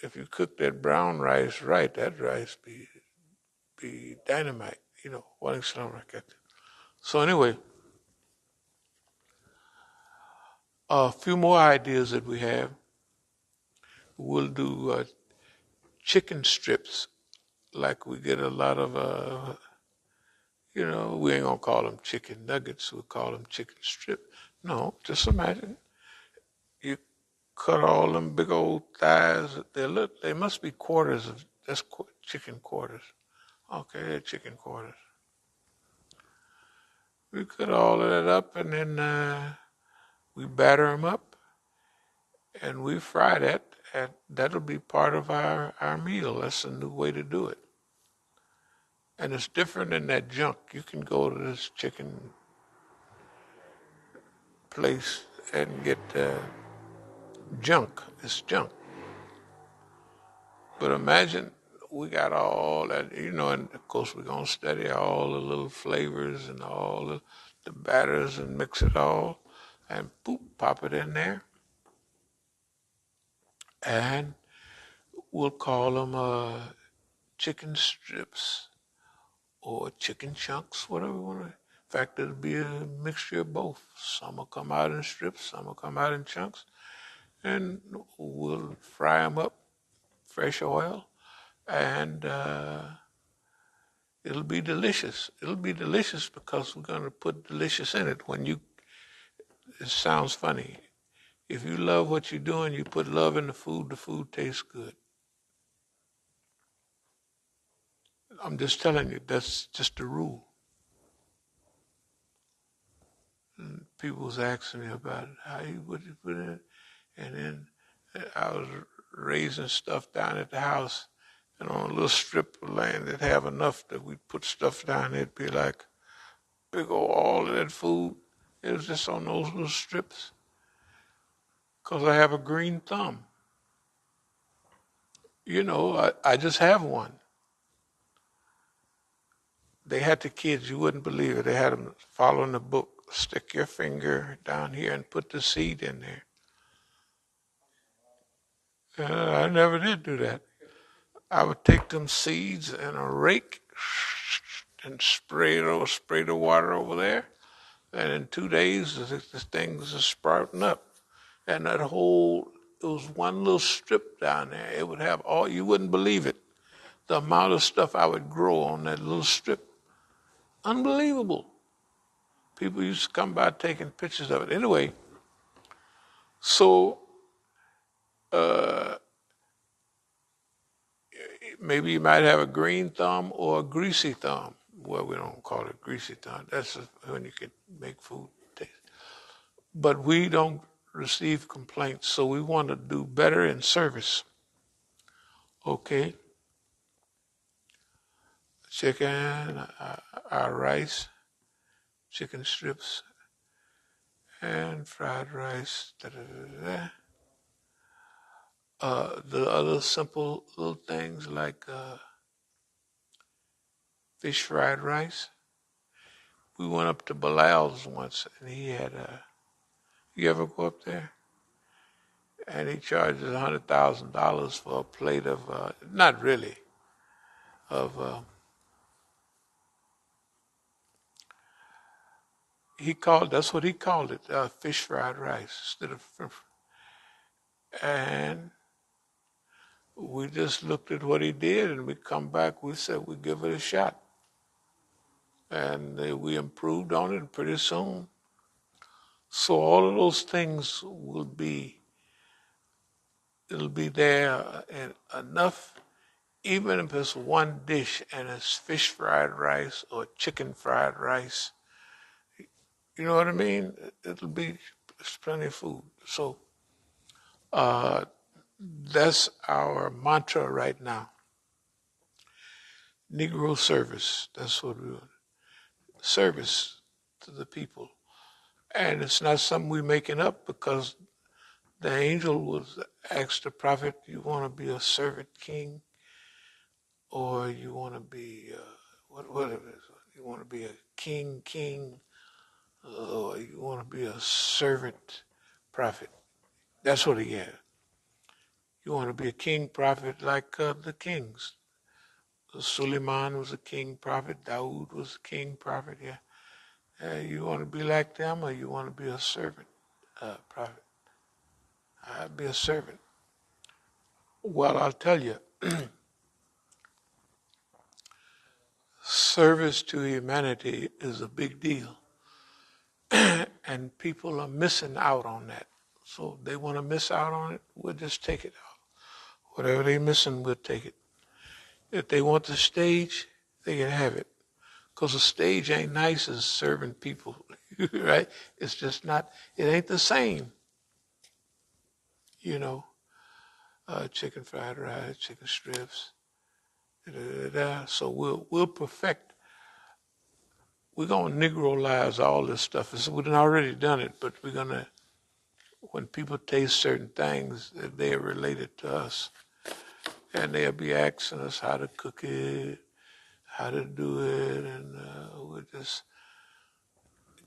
A: If you cook that brown rice right, that rice be dynamite. One Islam like that. So anyway, a few more ideas that we have. We'll do chicken strips, like we get a lot of. We ain't gonna call them chicken nuggets. We'll call them chicken strip. No, just imagine you cut all them big old thighs. They must be quarters of that's chicken quarters. Okay, they're chicken quarters. We cut all of that up, and then we batter them up, and we fry that, and that'll be part of our meal. That's a new way to do it. And it's different than that junk. You can go to this chicken place and get junk. It's junk. But imagine we got all that, and of course we're going to study all the little flavors and all the batters and mix it all and boop, pop it in there. And we'll call them chicken strips or chicken chunks, whatever we want to. In fact, it'll be a mixture of both. Some will come out in strips, some will come out in chunks. And we'll fry them up, fresh oil, and it'll be delicious. It'll be delicious because we're going to put delicious in it. It sounds funny. If you love what you're doing, you put love in the food tastes good. I'm just telling you, that's just the rule. And people was asking me about it, how you would you put it in? And then I was raising stuff down at the house, and on a little strip of land, they'd have enough that we'd put stuff down. It'd be like big old all of that food. It was just on those little strips. Because I have a green thumb. I just have one. They had the kids, you wouldn't believe it. They had them following the book. Stick your finger down here and put the seed in there. I never did do that. I would take them seeds in a rake and spray the water over there. And in 2 days, this thing was just sprouting up. And it was one little strip down there. It would have you wouldn't believe it. The amount of stuff I would grow on that little strip. Unbelievable. People used to come by taking pictures of it. Anyway, so maybe you might have a green thumb or a greasy thumb. Well, we don't call it greasy thumb. That's when you can make food taste. But we don't receive complaints, so we want to do better in service. Okay? Chicken, our rice, chicken strips, and fried rice. The other simple little things like fish fried rice. We went up to Bilal's once, and he had you ever go up there? And he charges $100,000 for a plate of, not really, of That's what he called it, fish fried rice instead of, and we just looked at what he did and we come back, we said we give it a shot. And we improved on it pretty soon. So all of those things it'll be there and enough, even if it's one dish and it's fish fried rice or chicken fried rice. You know what I mean? It'll be it's plenty of food. So uh, that's our mantra right now. Negro service. That's what we want. Service to the people. And it's not something we're making up because the angel was asked the prophet, you want to be a servant king or you want to be, what it is? You want to be a king, or you want to be a servant prophet. That's what he had. You want to be a king prophet like the kings. Suleiman was a king prophet. Dawood was a king prophet. Yeah. You want to be like them, or you want to be a servant prophet? I'd be a servant. Well, I'll tell you, service to humanity is a big deal, and people are missing out on that. So they want to miss out on it. We'll just take it out. Whatever they're missing, we'll take it. If they want the stage, they can have it. Because the stage ain't nice as serving people, right? It's just not, it ain't the same. You know, chicken fried rice, chicken strips, So we'll perfect, we're going to Negroize all this stuff. We've already done it, but we're going to, when people taste certain things, they are related to us. And they'll be asking us how to cook it, how to do it, and we'll just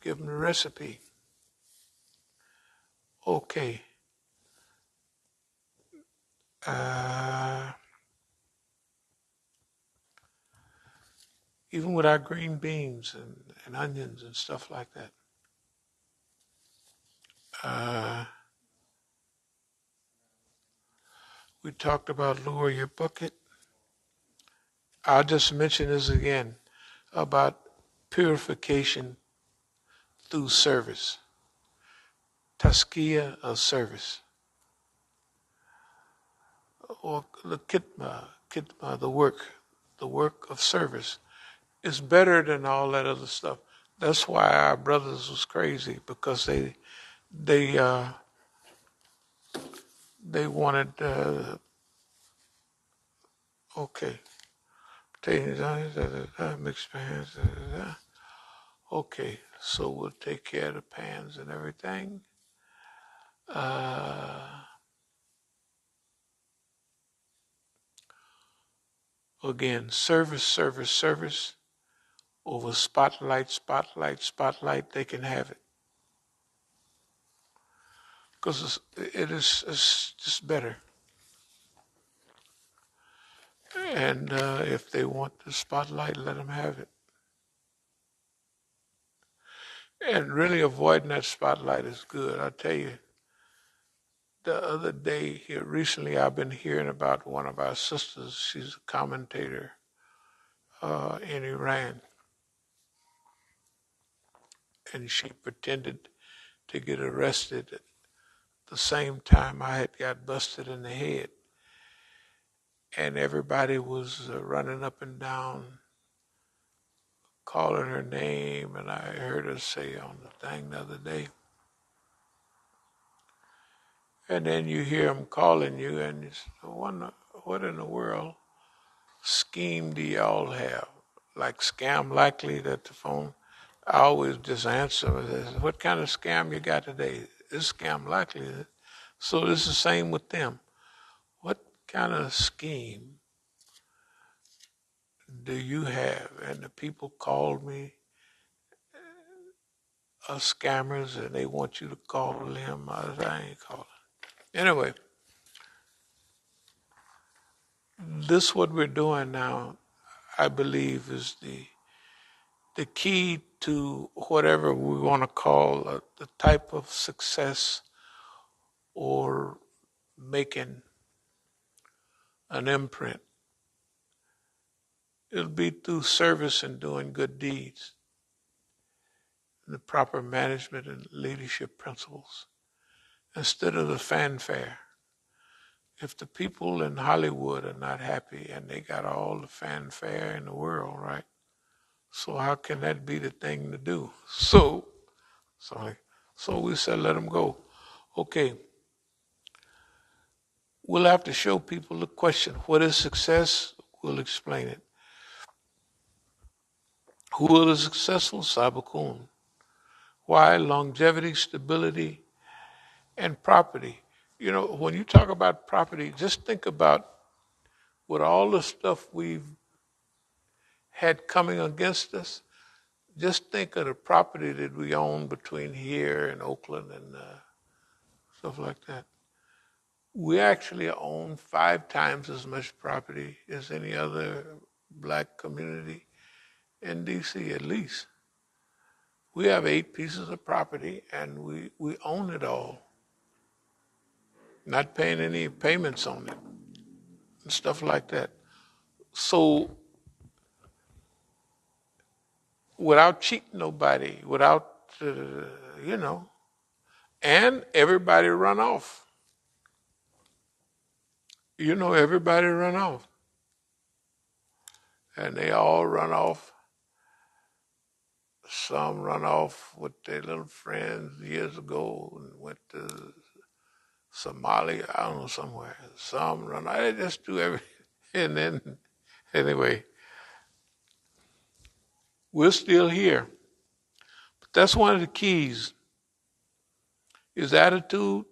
A: give them the recipe. Okay. Even with our green beans and onions and stuff like that. We talked about lower your bucket. I'll just mention this again about purification through service. Taskiya of service. Or the kitma, the work of service is better than all that other stuff. That's why our brothers was crazy, because they wanted okay. Mixed pans. Okay, so we'll take care of the pans and everything. Again, service over spotlight. They can have it because it's just better. And if they want the spotlight, let them have it. And really avoiding that spotlight is good. I tell you, the other day here recently, I've been hearing about one of our sisters. She's a commentator in Iran, and she pretended to get arrested at the same time I had got busted in the head. And everybody was running up and down, calling her name, and I heard her say on the thing the other day. And then you hear them calling you, and you say, what in the world scheme do y'all have? Like scam likely that the phone, I always just answer, what kind of scam you got today? It's scam likely. So it's the same with them. What kind of scheme do you have? And the people called me scammers, and they want you to call them. I ain't calling. Anyway, this what we're doing now, I believe, is the key to whatever we want to call the type of success or making an imprint, it'll be through service and doing good deeds, the proper management and leadership principles, instead of the fanfare. If the people in Hollywood are not happy and they got all the fanfare in the world, right? So how can that be the thing to do? So we said, let them go. Okay, we'll have to show people the question, what is success? We'll explain it. Who are the successful? Sabiqun. Why? Longevity, stability, and property. You know, when you talk about property, just think about with all the stuff we've had coming against us, just think of the property that we own between here and Oakland and stuff like that. We actually own 5 times as much property as any other black community in D.C. at least. We have 8 pieces of property and we own it all. Not paying any payments on it and stuff like that. So without cheating nobody, without, and everybody run off. Everybody run off. And they all run off. Some run off with their little friends years ago and went to Somalia, I don't know, somewhere. Some run off. They just do everything. And then, anyway, we're still here. But that's one of the keys, is attitude,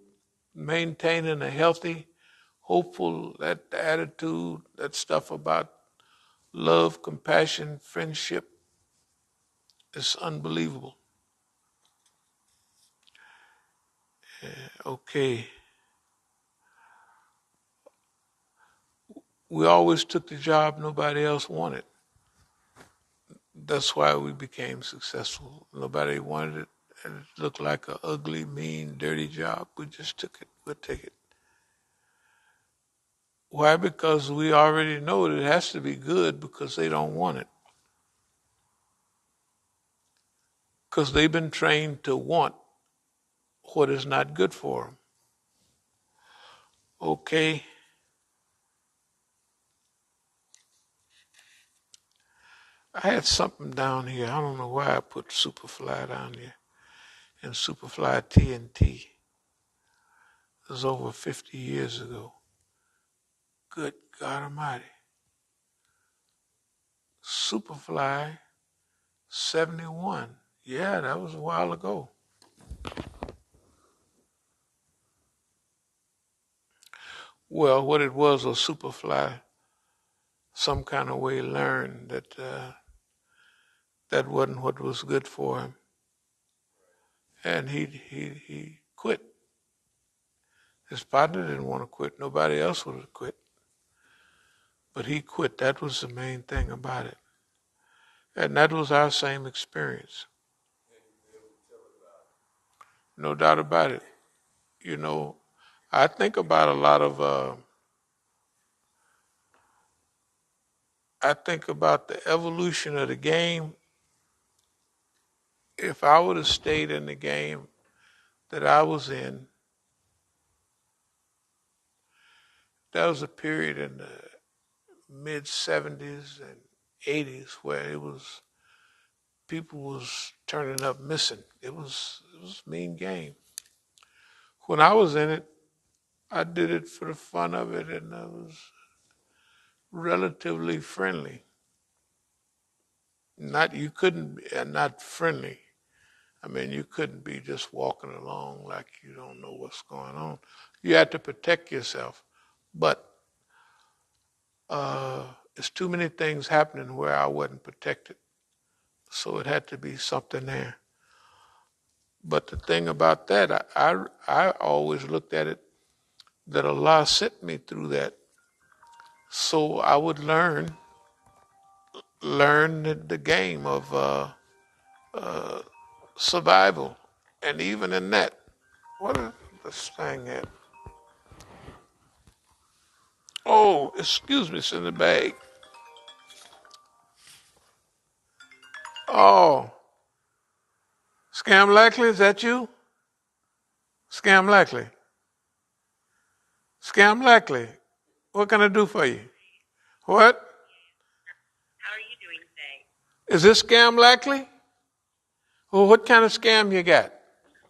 A: maintaining a healthy, hopeful, that attitude, that stuff about love, compassion, friendship. It's unbelievable. Okay. We always took the job nobody else wanted. That's why we became successful. Nobody wanted it, and it looked like an ugly, mean, dirty job. We just took it. We'll take it. Why? Because we already know that it has to be good because they don't want it. Because they've been trained to want what is not good for them. Okay. I had something down here. I don't know why I put Superfly down here. And Superfly TNT. It was over 50 years ago. Good God Almighty. Superfly 71. Yeah, that was a while ago. Well, what it was Superfly, some kind of way learned that that wasn't what was good for him. And he quit. His partner didn't want to quit. Nobody else would have quit. But he quit. That was the main thing about it. And that was our same experience. No doubt about it. I think about a lot of, I think about the evolution of the game. If I would have stayed in the game that I was in, that was a period in the mid 70s and 80s where people was turning up missing. It was a mean game. When I was in it, I did it for the fun of it, and I was relatively friendly. Not friendly. I mean, you couldn't be just walking along like you don't know what's going on. You had to protect yourself. But there's too many things happening where I wasn't protected. So it had to be something there. But the thing about that, I always looked at it that Allah sent me through that so I would learn learn the game of survival. And even in that, what is this thing at? Oh, excuse me, it's in the bag. Oh, Scam Likely, is that you? Scam Likely. Scam Likely, what can I do for you? What?
C: How are you doing today?
A: Is this Scam Likely? Well, what kind of scam you got?
C: I'm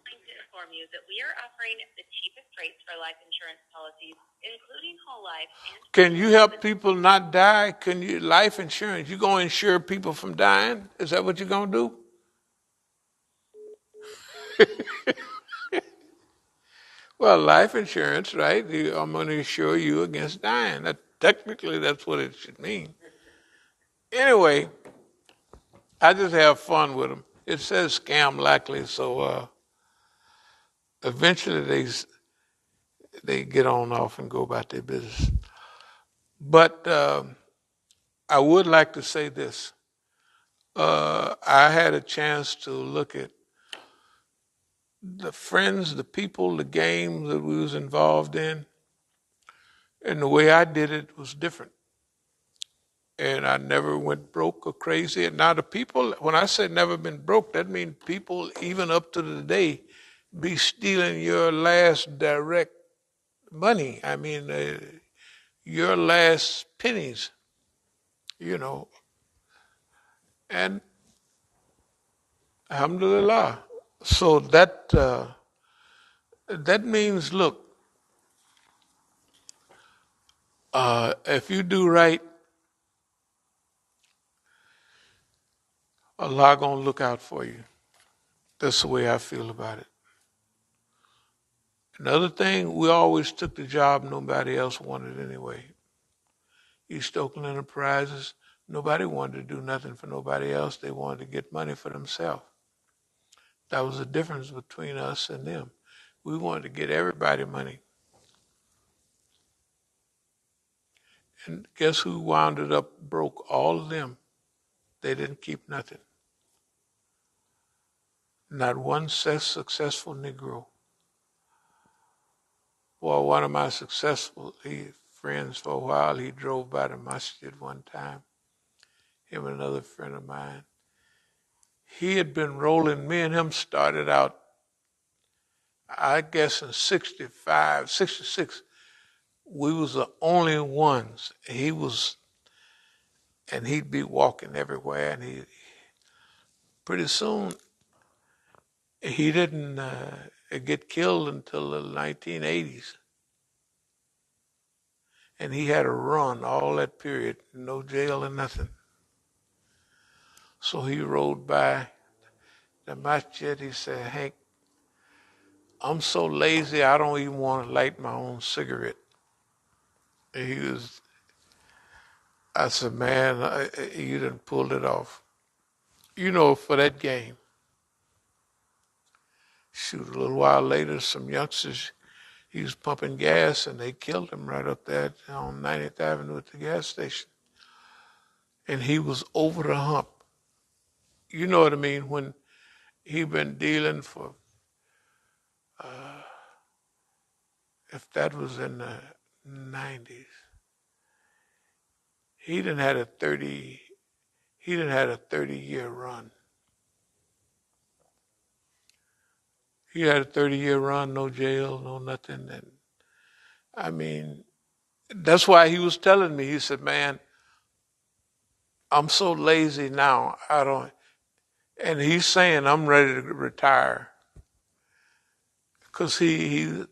C: going to inform you that we are offering the cheapest rates for life insurance policies, including whole life and...
A: Can you help people not die? Can you, life insurance, you gonna insure people from dying? Is that what you're gonna do? Well, life insurance, right? I'm gonna insure you against dying. Technically, that's what it should mean. Anyway, I just have fun with them. It says Scam Likely, so eventually they get on off and go about their business. But I would like to say this. I had a chance to look at the friends, the people, the games that we was involved in, and the way I did it was different. And I never went broke or crazy. And now the people, when I say never been broke, that means people, even up to the day, be stealing your last direct money. I mean, your last pennies, you know. And alhamdulillah. So that means, look, if you do right, Allah gonna look out for you. That's the way I feel about it. Another thing, we always took the job nobody else wanted anyway. East Oakland Enterprises, nobody wanted to do nothing for nobody else. They wanted to get money for themselves. That was the difference between us and them. We wanted to get everybody money. And guess who wound it up broke? All of them. They didn't keep nothing. Not one successful Negro. Well, one of my successful friends for a while, he drove by the Masjid one time. Him and another friend of mine. He had been rolling, me and him started out, I guess in 65, 66. We was the only ones. And he'd be walking everywhere, and pretty soon, he didn't get killed until the 1980s. And he had a run all that period, no jail or nothing. So he rode by the masjid. He said, Hank, I'm so lazy I don't even want to light my own cigarette. And I said, man, you done pulled it off. You know, for that game. Shoot, a little while later, some youngsters, he was pumping gas and they killed him right up there on 90th Avenue at the gas station. And he was over the hump. You know what I mean? When he been dealing for, if that was in the 90s, he didn't had a 30-year run. He had a 30-year run, no jail, no nothing. And I mean, that's why he was telling me, he said, man, I'm so lazy now, and he's saying I'm ready to retire. Because he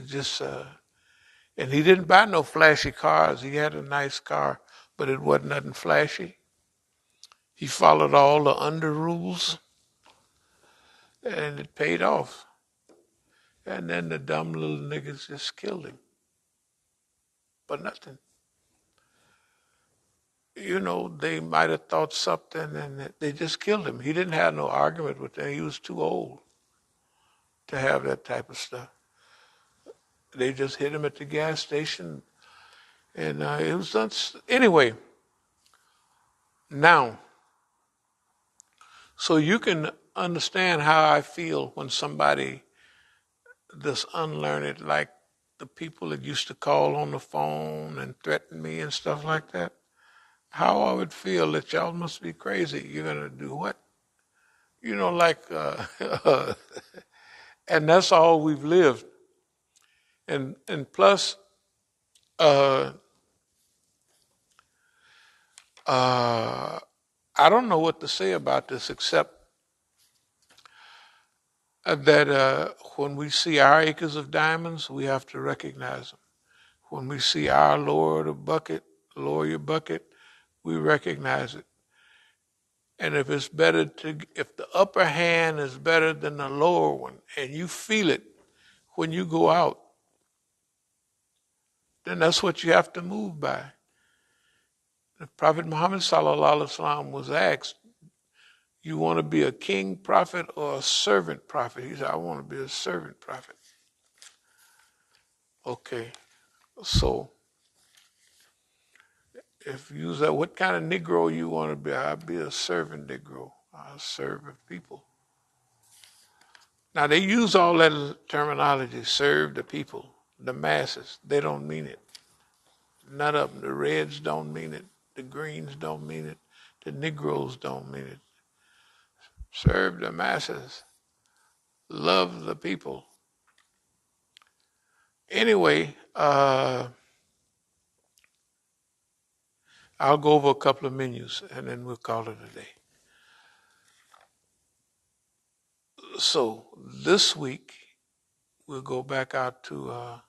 A: just, and he didn't buy no flashy cars. He had a nice car, but it wasn't nothing flashy. He followed all the under rules, and it paid off. And then the dumb little niggas just killed him. But nothing. You know, they might have thought something, and they just killed him. He didn't have no argument with them. He was too old to have that type of stuff. They just hit him at the gas station, and it was done. Anyway, Now, so you can understand how I feel when somebody that's unlearned, like the people that used to call on the phone and threaten me and stuff like that, how I would feel that y'all must be crazy. You're going to do what? You know, like, and that's all we've lived. And plus, uh, uh, I don't know what to say about this except that when we see our acres of diamonds, we have to recognize them. When we see our lower your bucket, we recognize it. And if if the upper hand is better than the lower one, and you feel it when you go out, then that's what you have to move by. The Prophet Muhammad sallallahu alaihi wasallam was asked, "You want to be a king prophet or a servant prophet?" He said, "I want to be a servant prophet." Okay, so if you say, "What kind of Negro you want to be?" I'll be a servant Negro. I'll serve people. Now they use all that terminology, serve the people, the masses. They don't mean it. None of them. The Reds don't mean it. The Greens don't mean it. The Negroes don't mean it. Serve the masses. Love the people. Anyway, I'll go over a couple of menus and then we'll call it a day. So this week, we'll go back out to,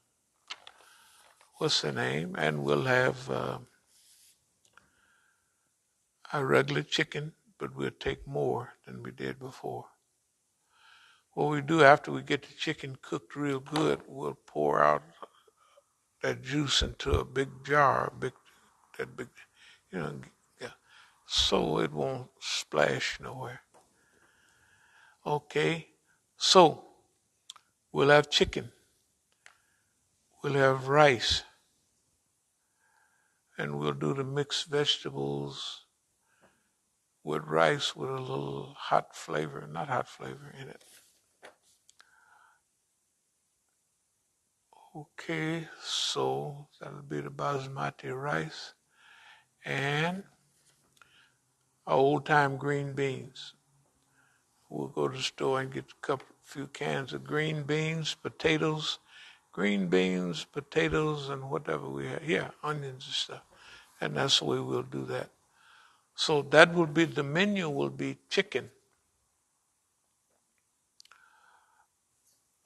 A: what's the name? And we'll have a regular chicken, but we'll take more than we did before. What we do after we get the chicken cooked real good, we'll pour out that juice into a big jar, you know, yeah, so it won't splash nowhere. Okay, so we'll have chicken, we'll have rice, and we'll do the mixed vegetables with rice with a little not hot flavor in it. Okay, so that'll be the basmati rice and our old time green beans. We'll go to the store and get a few cans of green beans, potatoes, and whatever we have. Yeah, onions and stuff. And that's the way we'll do that. So that will be, the menu will be chicken,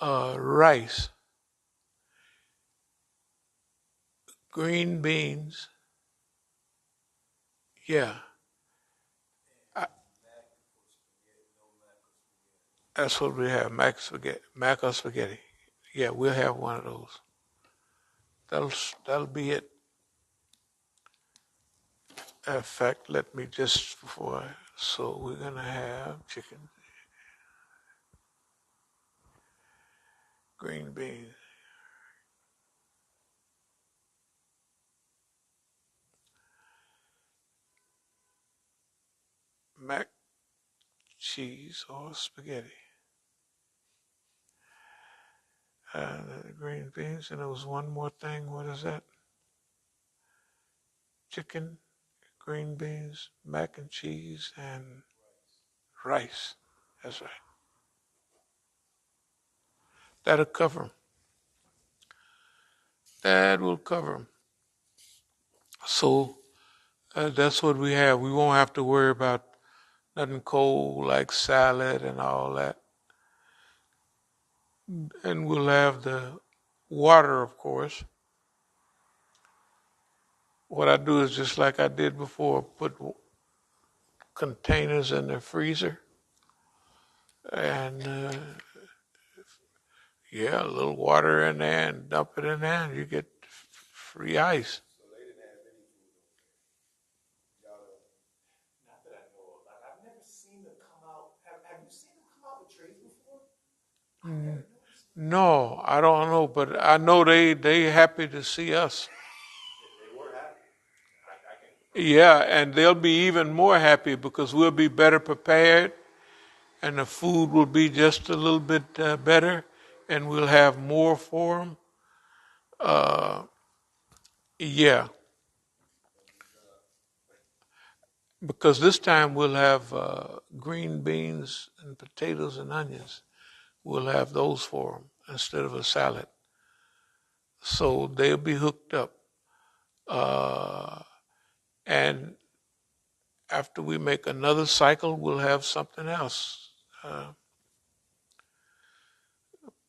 A: rice, green beans. Yeah, that's what we have, mac or spaghetti. Yeah, we'll have one of those. That'll be it. In fact, let me just so we're gonna have chicken, green beans, mac, cheese, or spaghetti. The green beans, and there was one more thing. What is that? Chicken, green beans, mac and cheese, and rice. That's right. That'll cover them. That will cover them. So that's what we have. We won't have to worry about nothing cold like salad and all that. And we'll have the water, of course. What I do is just like I did before, put containers in the freezer and yeah, a little water in there and dump it in there and you get free ice.
B: So they didn't have any food over there. Y'all
D: Not that I know of. I've never seen them come out. Have you seen them come out with trays before? I've never noticed.
A: No, I don't know, but I know they happy to see us.
D: They were happy. I can.
A: Yeah, and they'll be even more happy because we'll be better prepared and the food will be just a little bit better and we'll have more for them. Yeah, because this time we'll have green beans and potatoes and onions. We'll have those for them instead of a salad. So they'll be hooked up. Uh, and after we make another cycle, we'll have something else. Uh,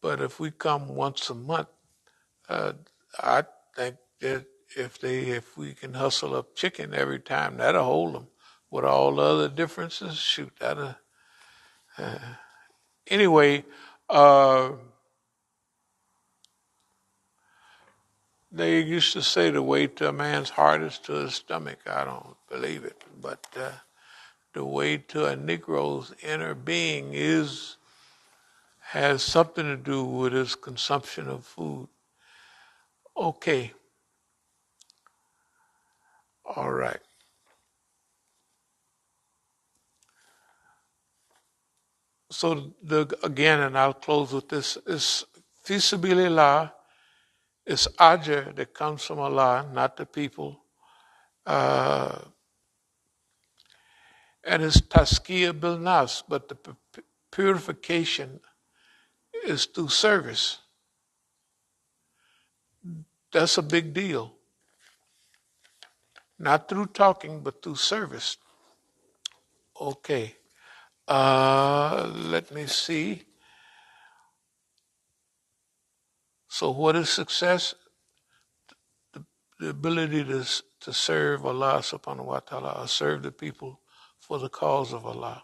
A: but if we come once a month, uh, I think that if we can hustle up chicken every time, that'll hold them. With all the other differences, shoot, that'll. Anyway, uh, they used to say the way to a man's heart is to his stomach. I don't believe it, but the way to a Negro's inner being has something to do with his consumption of food. Okay, all right. So again, and I'll close with this: is fi sabilillah, it's ajr that comes from Allah, not the people, uh, and it's taskiya bil nafs, but the purification is through service. That's a big deal. Not through talking, but through service. Okay. Let me see. So, what is success? The ability to serve Allah subhanahu wa ta'ala, or serve the people for the cause of Allah.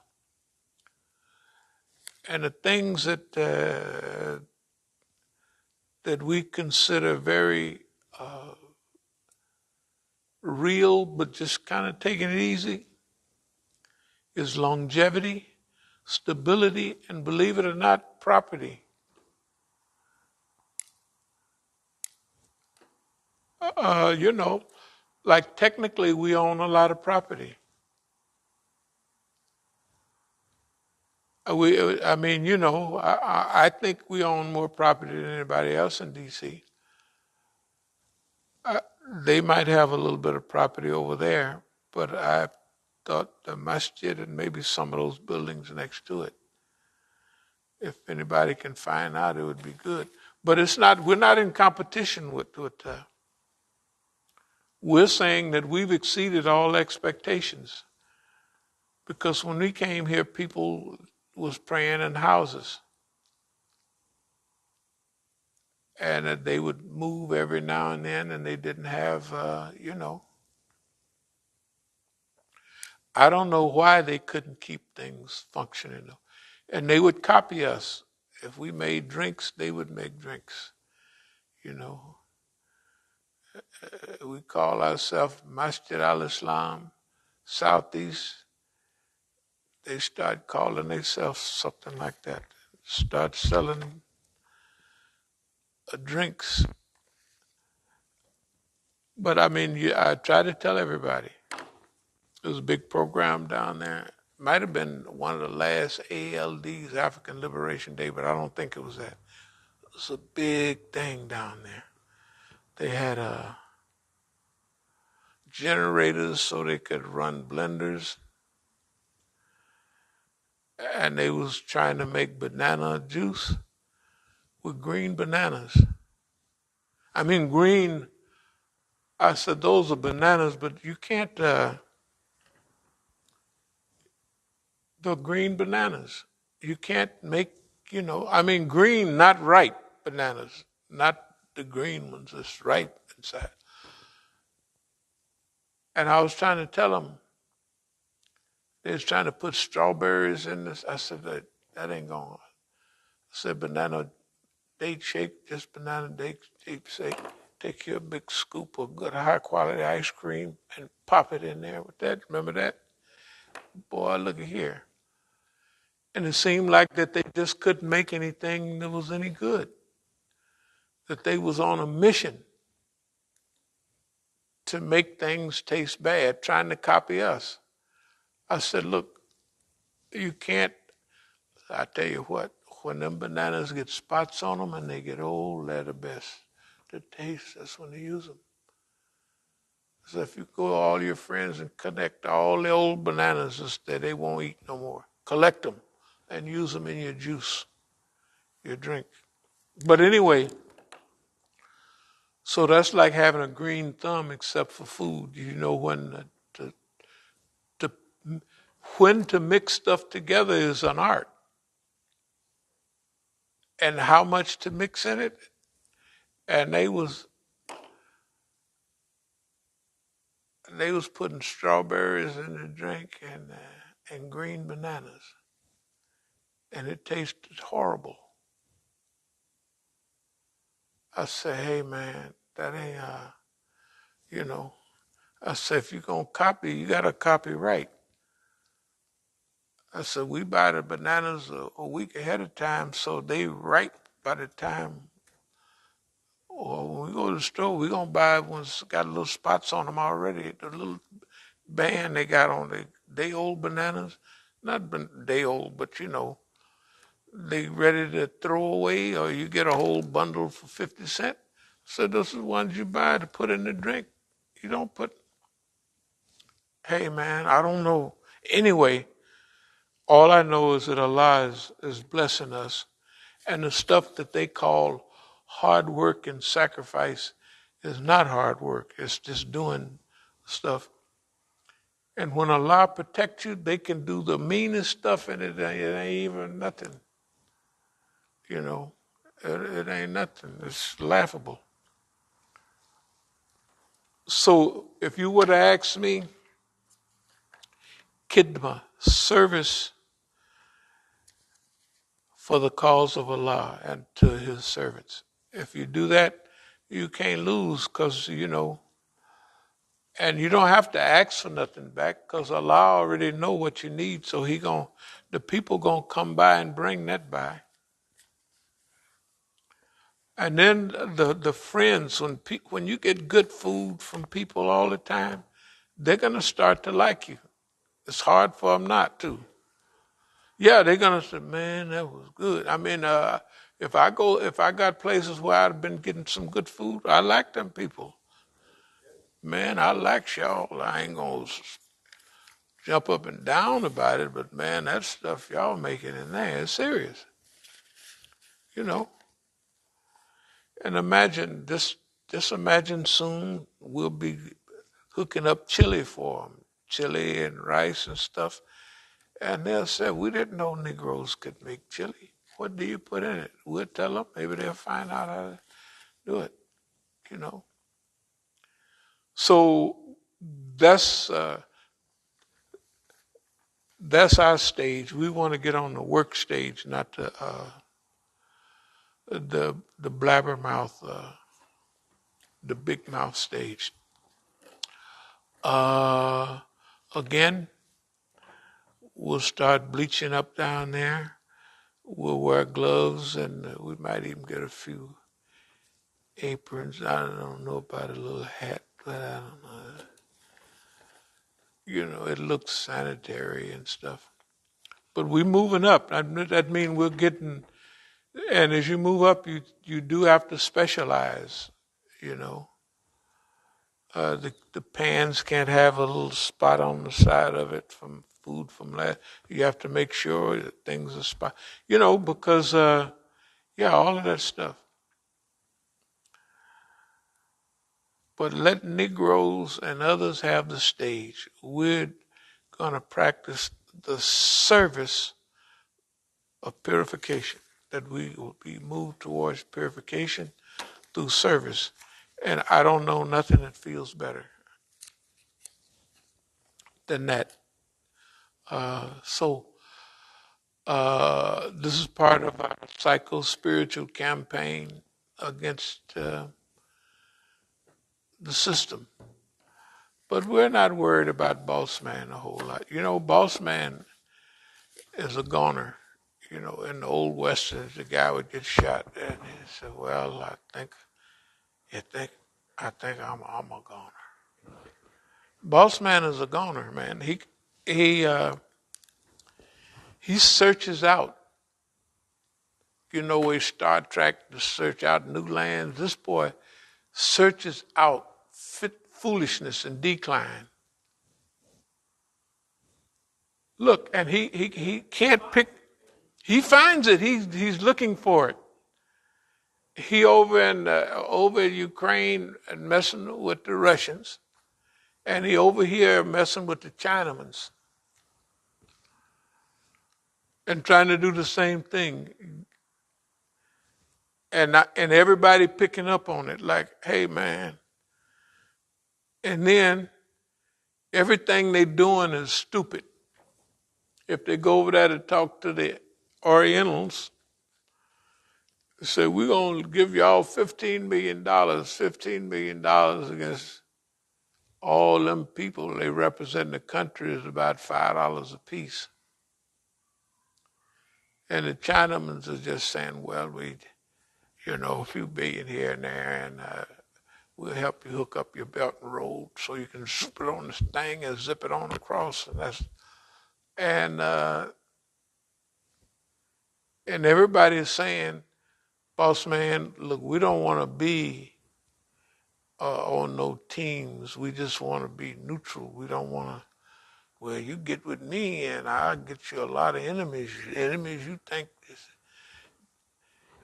A: And the things that we consider very real, but just kind of taking it easy, is longevity, stability, and believe it or not, property. You know, like technically we own a lot of property. I mean, you know, I think we own more property than anybody else in D.C. They might have a little bit of property over there, but I thought the Masjid and maybe some of those buildings next to it. If anybody can find out, it would be good. But it's not. We're not in competition with. We're saying that we've exceeded all expectations. Because when we came here, people was praying in houses. And they would move every now and then, and they didn't have, I don't know why they couldn't keep things functioning. And they would copy us. If we made drinks, they would make drinks. You know, we call ourselves Masjid al-Islam, Southeast. They start calling themselves something like that. Start selling drinks. But I mean, I try to tell everybody. There was a big program down there. Might have been one of the last ALD's, African Liberation Day, but I don't think it was that. It was a big thing down there. They had generators so they could run blenders. And they was trying to make banana juice with green bananas. I mean, green, I said, those are bananas, but you can't, they're green bananas. You can't make, I mean, green, not ripe bananas, not the green ones, it's ripe inside. And I was trying to tell them, they was trying to put strawberries in this. I said, that ain't going on. I said, banana date shake, just banana date shake. Take you a big scoop of good high quality ice cream and pop it in there with that. Remember that? Boy, look at here. And it seemed like that they just couldn't make anything that was any good. That they was on a mission. to make things taste bad, trying to copy us. I said, look, you can't, I tell you what, when them bananas get spots on them and they get old, they're the best. The taste, that's when they use them. So if you go to all your friends and collect all the old bananas that they won't eat no more, collect them and use them in your juice, your drink. But anyway, so that's like having a green thumb except for food. You know to, when to mix stuff together is an art. And how much to mix in it. And they was putting strawberries in the drink and green bananas. And it tasted horrible. I say, hey man, that ain't I said, if you're gonna copy, you gotta copy right. I said, we buy the bananas a week ahead of time so they ripe by the time, or when we go to the store, we're going to buy ones got little spots on them already. The little band they got on the day old bananas, not day old, but they ready to throw away, or you get a whole bundle for 50 cents. So those are the ones you buy to put in the drink. You don't put, hey man, I don't know. Anyway, all I know is that Allah is blessing us. And the stuff that they call hard work and sacrifice is not hard work. It's just doing stuff. And when Allah protects you, they can do the meanest stuff and it ain't even nothing. It ain't nothing. It's laughable. So if you would have asked me, khidmah, service for the cause of Allah and to his servants. If you do that, you can't lose because, and you don't have to ask for nothing back because Allah already know what you need. So the people gonna come by and bring that by. And then the friends, when you get good food from people all the time, they're gonna start to like you. It's hard for them not to. Yeah, they're gonna say, man, that was good. I mean, if I got places where I've been getting some good food, I like them people. Man, I like y'all. I ain't gonna jump up and down about it, but man, that stuff y'all making in there is serious. And imagine soon we'll be hooking up chili for them, chili and rice and stuff. And they'll say, we didn't know Negroes could make chili. What do you put in it? We'll tell them. Maybe they'll find out how to do it, So that's our stage. We want to get on the work stage, not the blabbermouth, the big mouth stage. Again, we'll start bleaching up down there. We'll wear gloves, and we might even get a few aprons. I don't know about a little hat, but I don't know. It looks sanitary and stuff. But we're moving up. That means we're getting, and as you move up, you do have to specialize, The pans can't have a little spot on the side of it from food from last. You have to make sure that things are spot, because, all of that stuff. But let Negroes and others have the stage. We're going to practice the service of purification, that we will be moved towards purification through service. And I don't know nothing that feels better than that. So this is part of our psycho-spiritual campaign against the system. But we're not worried about Boss Man a whole lot. Boss Man is a goner. In the old westerns, the guy would get shot, and he said, "Well, I think I'm a goner." Boss man is a goner, man. He searches out. You know where Star Trek to search out new lands. This boy searches out foolishness and decline. Look, and he can't pick. He finds it. He's looking for it. He over in Ukraine and messing with the Russians, and he over here messing with the Chinamans, and trying to do the same thing. And everybody picking up on it, like, hey man. And then everything they doing is stupid. If they go over there to talk to the Orientals, they say, we're going to give y'all $15 million, $15 million against all them people. They represent the country is about $5 a piece. And the Chinamans are just saying, well, a few billion here and there, and we'll help you hook up your Belt and Road so you can zip it on this thing and zip it on across. And everybody is saying, boss man, look, we don't want to be on no teams. We just want to be neutral. We don't want to, well, you get with me and I'll get you a lot of enemies. Enemies you think,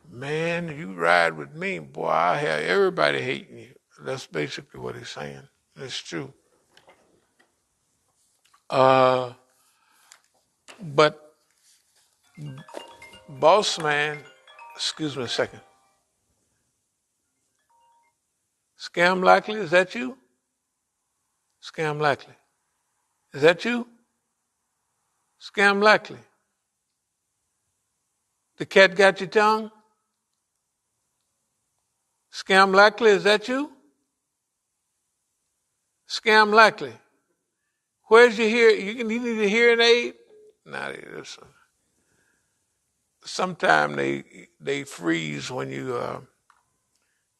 A: man, you ride with me, boy, I have everybody hating you. That's basically what he's saying. It's true. But boss man, excuse me a second. Scam Likely, is that you? Scam Likely. Is that you? Scam Likely. The cat got your tongue? Scam Likely, is that you? Scam Likely. Where's your hearing? You need a hearing aid? Nah, sometimes they freeze when you,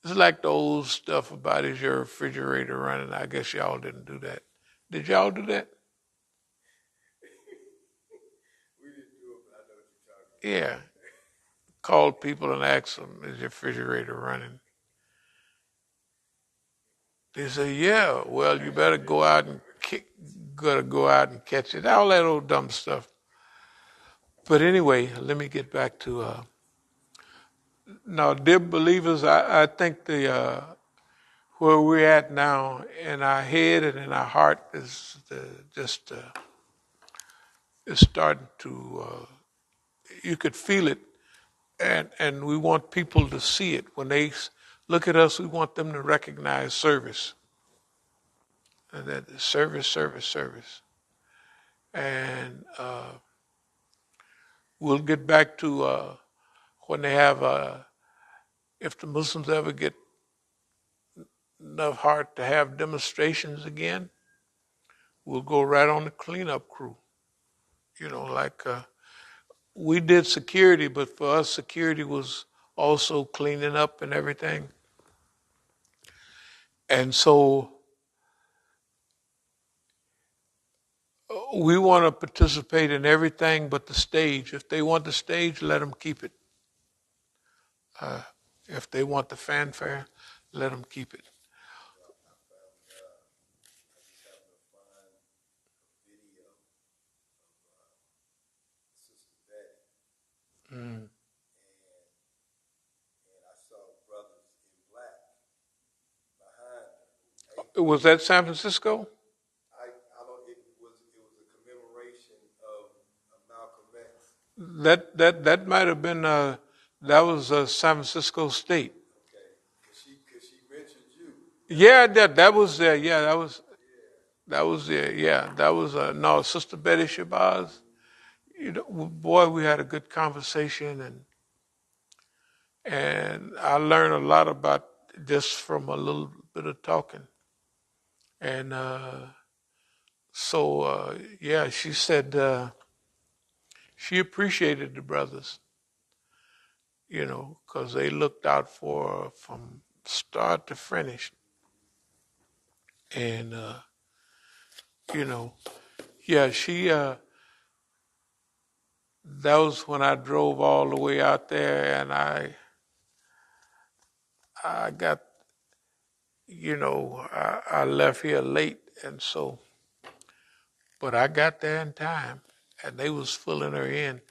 A: it's like the old stuff about is your refrigerator running. I guess y'all didn't do that. Did y'all do that?
B: We didn't do it, but I know what you're talking about.
A: Yeah. Called people and asked them, is your refrigerator running? They say, yeah. Well, you better go out and catch it. All that old dumb stuff. But anyway, let me get back to now, dear believers. I think the where we're at now in our head and in our heart is is starting to. You could feel it, and we want people to see it. When they look at us, we want them to recognize service. And that service, service, service. And we'll get back to when they have, if the Muslims ever get enough heart to have demonstrations again, we'll go right on the cleanup crew. Like we did security, but for us, security was also cleaning up and everything. And so we want to participate in everything but the stage. If they want the stage, let them keep it. If they want the fanfare, let them keep it. Mm.
B: And I saw brothers in black behind her.
A: Was that San Francisco?
B: I don't. It was a commemoration of Malcolm X.
A: That might have been that was San Francisco State.
B: Okay, cause she mentioned you.
A: Yeah, that was there. Yeah, that was there. Yeah, that was no Sister Betty Shabazz. Boy, we had a good conversation, and I learned a lot about just from a little bit of talking. And so yeah, she said she appreciated the brothers, because they looked out for her from start to finish. And you know. Yeah, that was when I drove all the way out there, and I got, I left here late, and so, but I got there in time, and they was filling her in.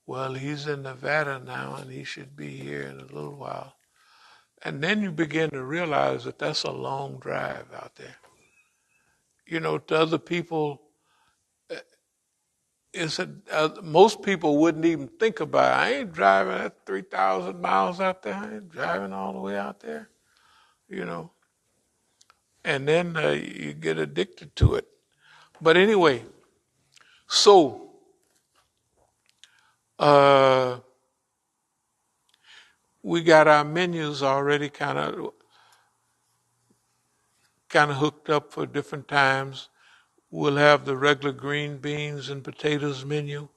A: Well, he's in Nevada now, and he should be here in a little while. And then you begin to realize that that's a long drive out there. To other people, most people wouldn't even think about it. I ain't driving at 3,000 miles out there. I ain't driving all the way out there, you know. And then you get addicted to it. But anyway, so uh, we got our menus already kind of hooked up for different times. We'll have the regular green beans and potatoes menu.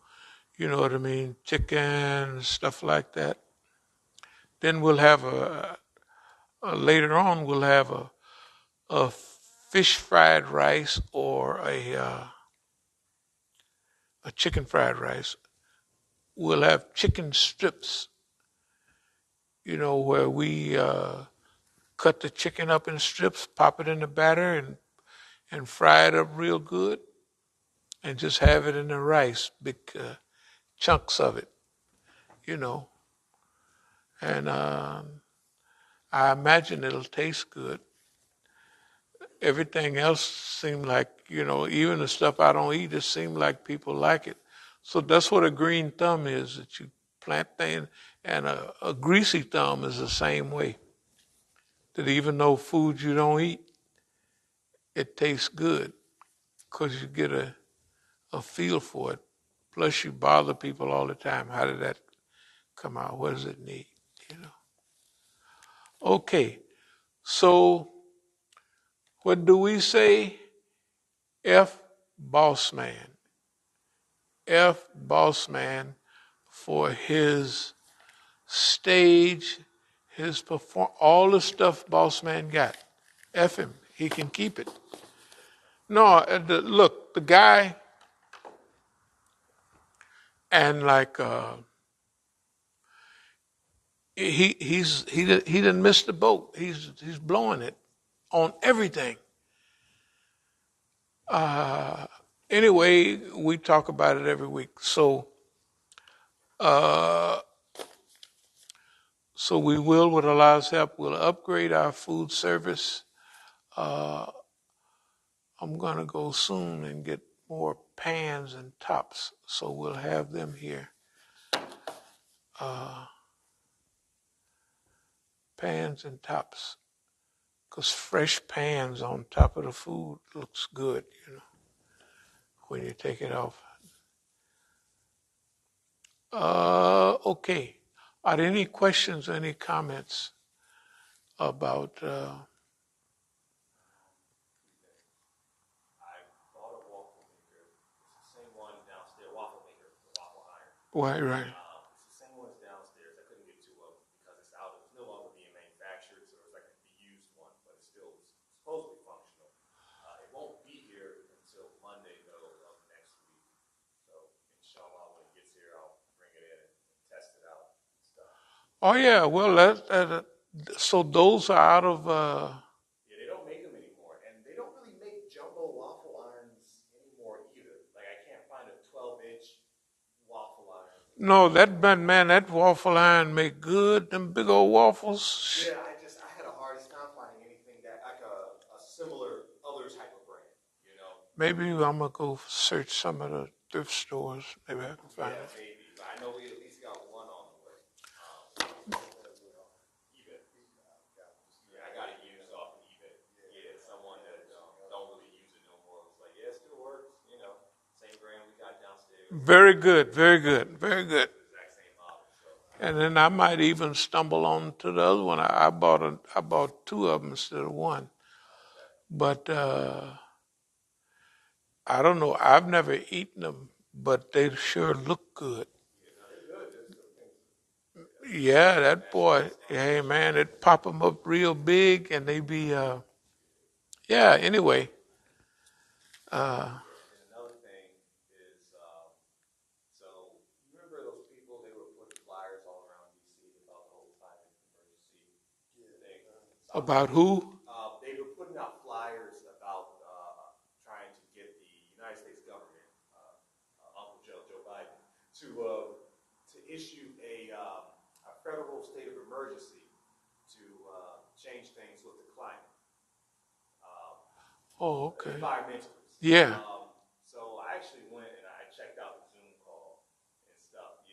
A: You know what I mean? Chicken, stuff like that. Then we'll have later on, we'll have a fish fried rice or a chicken fried rice. We'll have chicken strips, where we cut the chicken up in strips, pop it in the batter, and fry it up real good, and just have it in the rice, big chunks of it, you know. And I imagine it'll taste good. Everything else seemed like, even the stuff I don't eat, it seemed like people like it. So that's what a green thumb is, that you plant things, and a greasy thumb is the same way. That even though food you don't eat, it tastes good because you get a feel for it. Plus you bother people all the time. How did that come out? What does it need? Okay, so what do we say? F boss man. F boss man for his stage, his perform, all the stuff boss man got. F him. He can keep it. No, look, the guy, and like he didn't miss the boat. He's blowing it on everything. Anyway, we talk about it every week. So we will, with Allah's help, we'll upgrade our food service. I'm gonna go soon and get more pans and tops, so we'll have them here. Pans and tops, because fresh pans on top of the food looks good, when you take it off. Okay. Are there any questions or any comments about?
D: I bought a waffle maker. It's the same one downstairs, waffle maker, the waffle iron.
A: Right.
D: It's the same ones downstairs. I couldn't get two of them because it's out. It's no longer being manufactured, so it's like a used one, but it's still supposedly functional. It won't be here until Monday though of next week. So inshallah, when it gets here, I'll bring it in and test it out and stuff.
A: Oh yeah. Well, so those are out of.
D: Yeah, they don't make them anymore, and they don't really make jumbo waffle irons anymore either. Like I can't find a 12-inch waffle iron.
A: No, that waffle iron make good. Them big old waffles.
D: Yeah, I had a hardest time finding anything that like a similar other type of brand.
A: Maybe I'm gonna go search some of the thrift stores. Maybe I can find it.
D: Maybe. But I know we at least got one on the way. eBay. Yeah, I got it used off of eBay. Yeah, someone that don't really use it no more was like, yeah, it still works. Same brand we got downstairs.
A: Very good.
D: Exact same model. So.
A: And then I might even stumble on to the other one. I bought two of them instead of one. But I don't know. I've never eaten them, but they sure look good. Yeah, that boy. Hey man, it pop them up real big, and they be. Yeah. Anyway,
D: And another thing is, so you remember those people? They were putting flyers all around D.C. about the whole climate emergency thing.
A: About who?
D: They were putting out flyers about trying to get the United States government, Uncle Joe Biden, to issue a federal state of emergency to change things with the climate.
A: Oh, okay.
D: Environmentalists.
A: Yeah.
D: So I actually went and I checked out the Zoom call and stuff.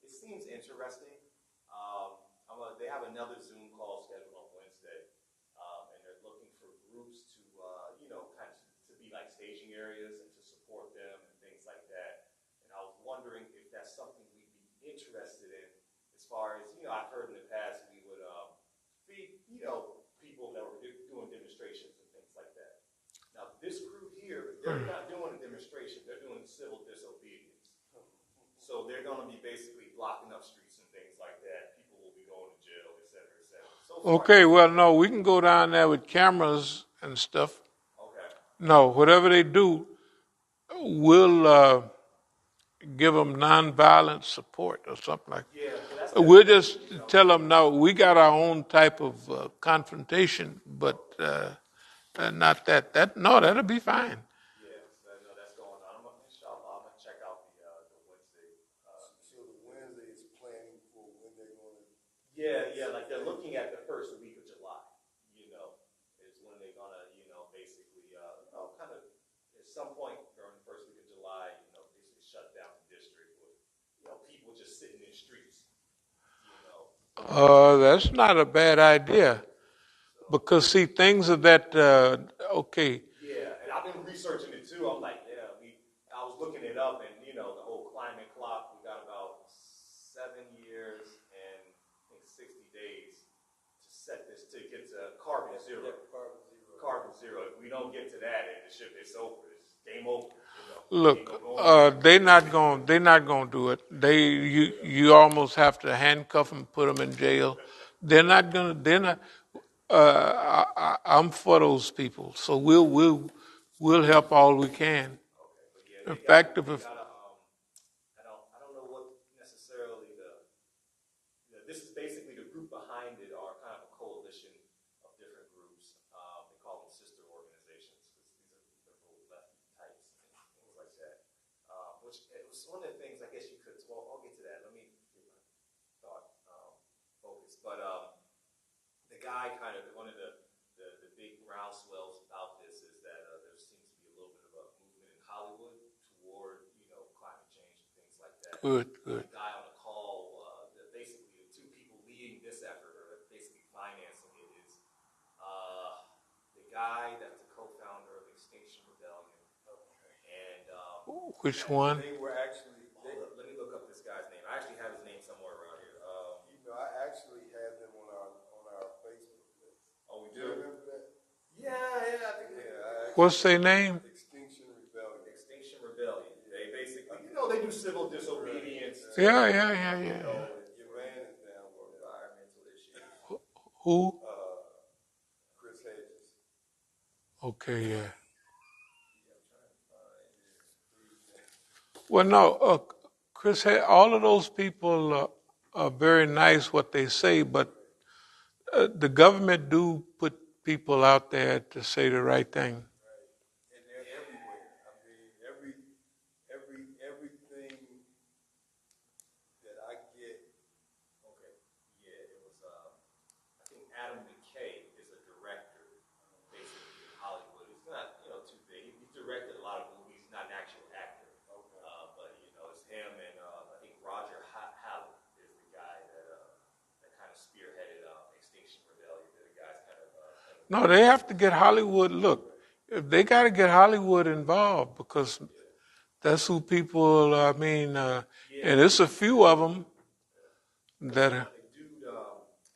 D: It seems interesting. They have another Zoom call scheduled on Wednesday, and they're looking for groups to, kind of to be like staging areas and to support them and things like that. And I was wondering if that's something we'd be interested in, as far as, I've heard in the past we would feed, people that were doing demonstrations and things like that. Now, this crew here, they're not doing a demonstration, they're doing civil disobedience. So they're going to be basically blocking up streets and things like that. People will be going to jail, et cetera, et cetera. So
A: Okay, well, no, we can go down there with cameras and stuff.
D: Okay.
A: No, whatever they do, we'll give them nonviolent support or something like that.
D: Yeah, so that's
A: We'll just tell them, no, we got our own type of confrontation, but not that. No, that'll be fine.
D: Yeah, so I know that's going on. Inshallah, I'm going to check out the Wednesday.
B: So the Wednesday is planning for when they're going to.
D: Yeah, like they're looking at the first week of July, is when they're going to, basically, kind of at some point during the first week of July, basically shut down the district with, people just sitting in streets,
A: That's not a bad idea. Because, see, things of that, okay.
D: Yeah, and I've been researching it too. I'm like, I was looking it up, and the whole climate clock. We got about 7 years and I think 60 days to set this to get to carbon zero. Carbon zero. If we don't get to that, and the ship is over. It's game over.
A: Look, they're not going to do it. You almost have to handcuff them, put them in jail. They're not going to. They're not. I'm for those people, so we'll help all we can. In fact, if
D: I don't know what necessarily this is basically the group behind it are kind of a coalition of different groups. They call them sister organizations because these are liberal lefty types and things like that. Which it was one of the things I guess you could. Well, I'll get to that. Let me get my thought focused, but. The guy kind of, one of the big groundswells about this is that there seems to be a little bit of a movement in Hollywood toward, climate change and things like that.
A: Good.
D: The guy on the call, basically the two people leading this effort or basically financing it is the guy that's the co-founder of Extinction Rebellion. And
A: Which one?
B: They were actually.
D: Let me look up this guy's name. I actually have his name somewhere around here.
B: I actually have them on our Facebook list.
D: Oh, we
B: Do
D: do?
B: you remember that?
D: Yeah, I think
A: What's their name?
B: Extinction Rebellion.
D: Extinction Rebellion. They basically, they do civil disobedience.
A: Yeah.
B: Your man is down with
D: Environmental issues.
A: Who?
B: Chris Hedges.
A: Okay, yeah. Well, no, Chris, all of those people are very nice what they say, but the government do put people out there to say the right thing.
B: And they're everywhere. I mean, everything that I get.
D: Okay. Yeah, it was, I think Adam McKay is a director, basically in Hollywood. He's not, too big. He's directed a lot of movies. He's not an actual actor.
B: Okay.
D: But, it's him and I think Roger Howard is the guy that kind of spearheaded Extinction Rebellion. The guy's kind of
A: No, they have to get Hollywood. Look, they got to get Hollywood involved because that's who people. And it's a few of them that are.
D: The dude,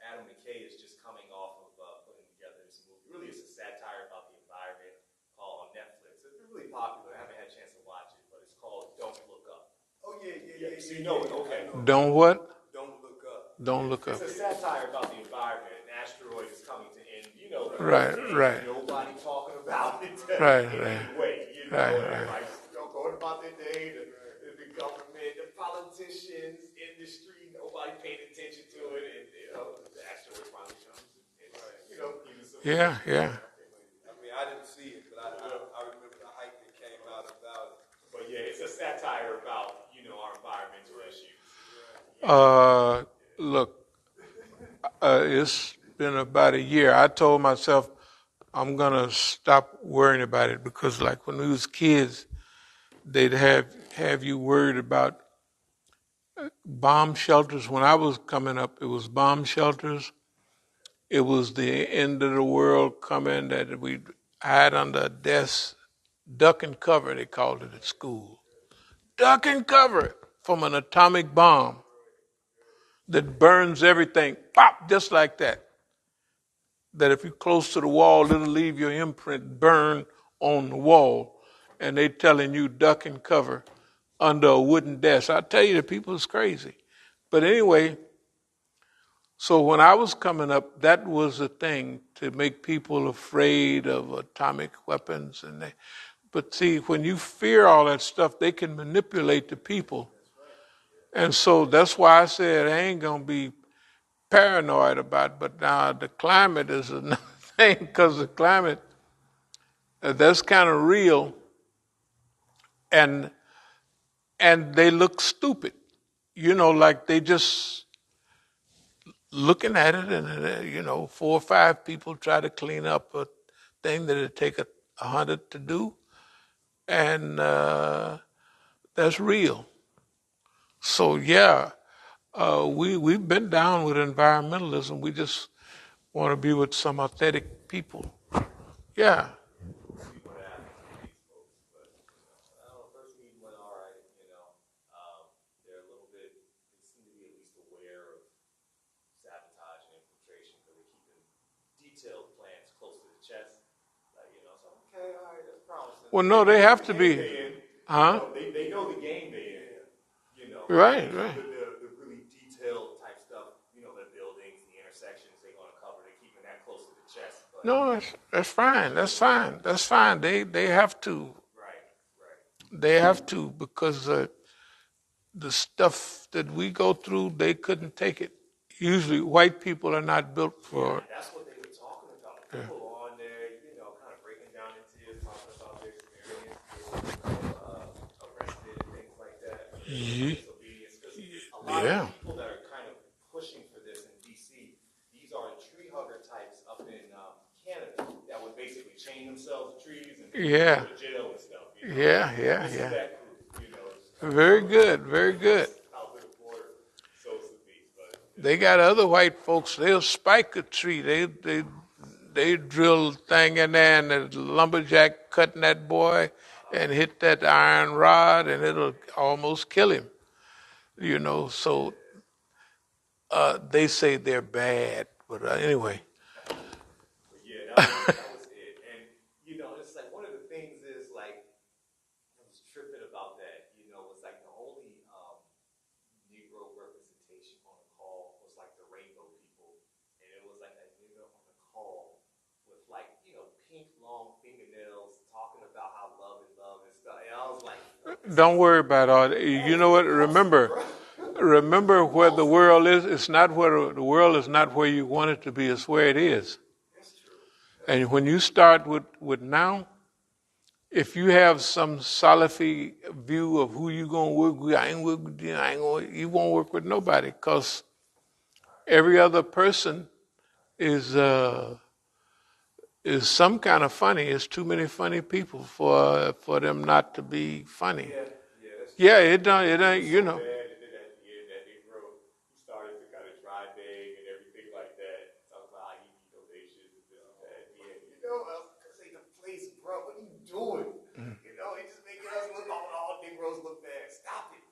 D: Adam McKay, is just coming off of putting together this movie. Really, it's a satire about the environment called on Netflix. It's really popular. I haven't had a chance to watch it, but it's called Don't Look Up.
B: Oh yeah.
D: So you know it, okay.
A: Don't what?
B: Don't Look Up.
A: Don't look up.
D: It's a satire about the environment. An asteroid is coming to end. You know,
A: Right.
D: nobody talking about it
A: Right.
D: anyway. You know,
A: Right.
D: everybody's going about their day. The government, the politicians, industry, nobody paying attention to it, and the asteroid finally comes.
A: Yeah.
B: I mean, I didn't see it, but I remember the hype that came out about it.
D: But yeah, it's a satire about our environmental issues.
A: Look, it's been about a year. I told myself I'm gonna stop worrying about it because, like when we was kids, they'd have you worried about bomb shelters. When I was coming up, it was bomb shelters. It was the end of the world coming that we hide under a desk, duck and cover. They called it at school. Duck and cover from an atomic bomb that burns everything, pop, just like that. That if you're close to the wall, it'll leave your imprint burned on the wall. And they telling you duck and cover under a wooden desk. I tell you, the people is crazy. But anyway, so when I was coming up, that was a thing to make people afraid of atomic weapons. But see, when you fear all that stuff, they can manipulate the people. And so that's why I said I ain't going to be paranoid about it. But now the climate is another thing, because the climate, that's kind of real. And they look stupid. Like they just looking at it, and 4 or 5 people try to clean up a thing that it'd take 100 to do, and that's real. So yeah, we've been down with environmentalism. We just want to be with some authentic people. Yeah.
D: First meeting went all right. They're a little bit. They seem to be at least aware of sabotage and infiltration, because they're keeping detailed plans close to the chest. So okay, all right, that's promising.
A: Well, no, they have to be. Huh?
D: They know the game they in.
A: Right.
D: The really detailed type stuff. The buildings, the intersections they're going to cover. They're keeping that close to the chest. But,
A: No, that's fine. That's fine. They have to.
D: Right.
A: They have to, because the stuff that we go through, they couldn't take it. Usually, white people are not built for.
D: That's what they were talking about. People on there, kind of breaking down into it, talking about their experience, arrested and things like that. Disobedience. A lot of people that are kind of pushing for this in D.C., these are tree hugger types up in Canada that would basically chain themselves to trees and go to jail and stuff.
A: Yeah.
D: This is that group,
A: Very good.
D: South of the border, so to speak. But
A: They got other white folks. They'll spike a tree. They drill thing in there, and the lumberjack cutting that boy and hit that iron rod, and it'll almost kill him. So they say they're bad, but anyway.
D: yeah, that was it. And it's like one of the things is like I was tripping about that. Was like the only Negro representation on the call was like the rainbow people, and it was like a nigga on the call with like pink long fingernails talking about how love and stuff. And I was like,
A: Don't worry about all that. You know what? Remember where the world is. It's not where the world is. Not where you want it to be. It's where it is.
D: that's true.
A: And when you start with now, if you have some Salafi view of who you gonna work with, you won't work with nobody, because every other person is some kind of funny. It's too many funny people for them not to be funny.
D: Yeah,
A: It don't.
D: bad, and then at the end, that Negro who started to kind of dry bang and everything like that, talking about how he need donations and this and that. Yeah, because they the place, bro. What are you doing? He's just making us look all Negroes look bad. Stop it.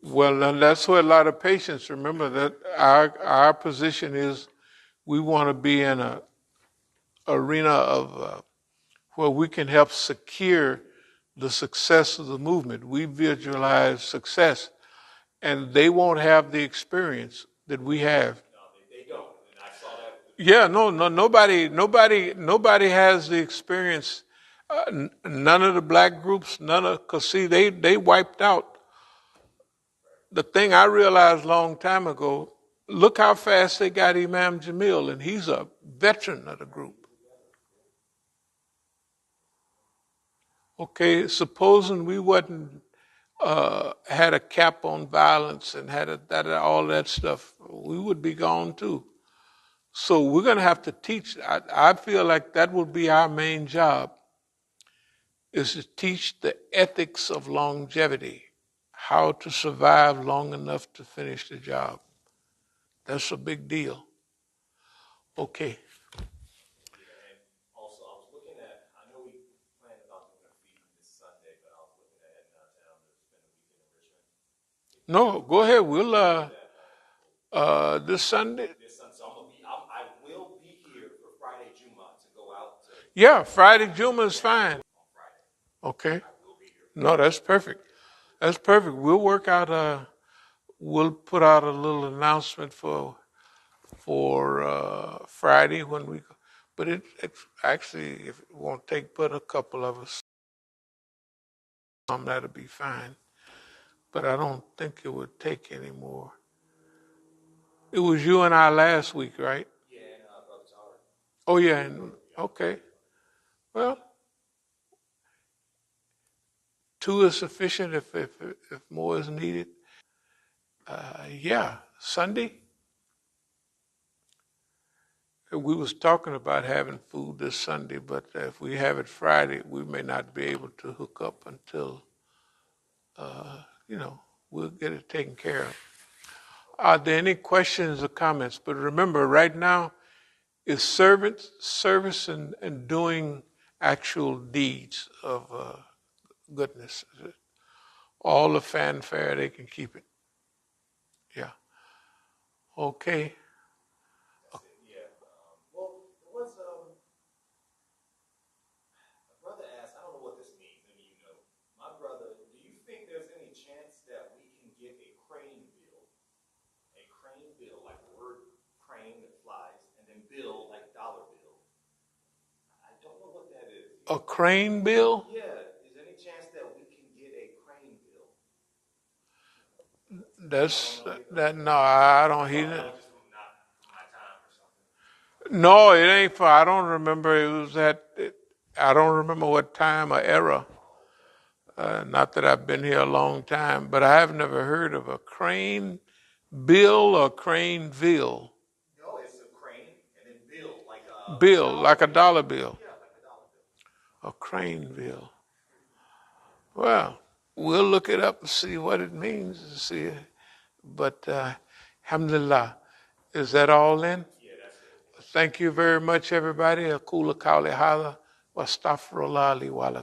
A: Well, and that's where a lot of patients. Remember that our position is we want to be in a arena of where we can help secure the success of the movement. We visualize success, and they won't have the experience. that we have.
D: No, they don't. And I saw that.
A: Yeah, nobody has the experience. None of the black groups, cause see, they wiped out. The thing I realized a long time ago, look how fast they got Imam Jamil, and he's a veteran of the group. Okay, supposing we wasn't had a cap on violence and had all that stuff, we would be gone too. So we're going to have to teach. I feel like that will be our main job, is to teach the ethics of longevity, how to survive long enough to finish the job. That's a big deal. Okay.
D: And also, I was looking at, I know we planned about doing a feed this Sunday, but I was looking at heading downtown to spend a weekend in Richmond.
A: No, go ahead. We'll this Sunday.
D: This Sunday, so I will be here for Friday Juma to go out to.
A: Yeah, Friday Juma is fine.
D: On Friday.
A: Okay.
D: I will be here.
A: No, that's perfect. That's perfect. We'll work out we'll put out a little announcement for Friday when we go. But it's actually, if it won't take but a couple of us, that'll be fine. But I don't think it would take any more. It was you and I last week, right?
D: Yeah, and Brother Tara.
A: Oh yeah, and okay. Well, 2 is sufficient if more is needed. Yeah, Sunday. We was talking about having food this Sunday, but if we have it Friday, we may not be able to hook up until, we'll get it taken care of. Are there any questions or comments? But remember, right now is service and doing actual deeds of goodness. All the fanfare, they can keep it. Yeah. Okay.
D: Yeah. Well, there was a brother asked. I don't know what this means. Maybe you know. My brother, do you think there's any chance that we can get a crane bill? A crane bill, like the word crane that flies, and then bill like dollar bill. I don't know what that is.
A: A crane bill?
D: Yeah. Is there any chance that we can get a crane bill?
A: No, I don't hear that.
D: Just not my time or something.
A: No, it ain't for, I don't remember, I don't remember what time or era. Not that I've been here a long time, but I have never heard of a crane bill or craneville.
D: No, it's a crane and then bill, like a
A: Bill, like a dollar bill.
D: Yeah, like a dollar bill.
A: A craneville. Well, we'll look it up and see what it means. See, but alhamdulillah, is that all then?
D: Yeah, that's it.
A: Thank you very much, everybody. Aqula qawli hadha wa astaghfirullah li wa lakum.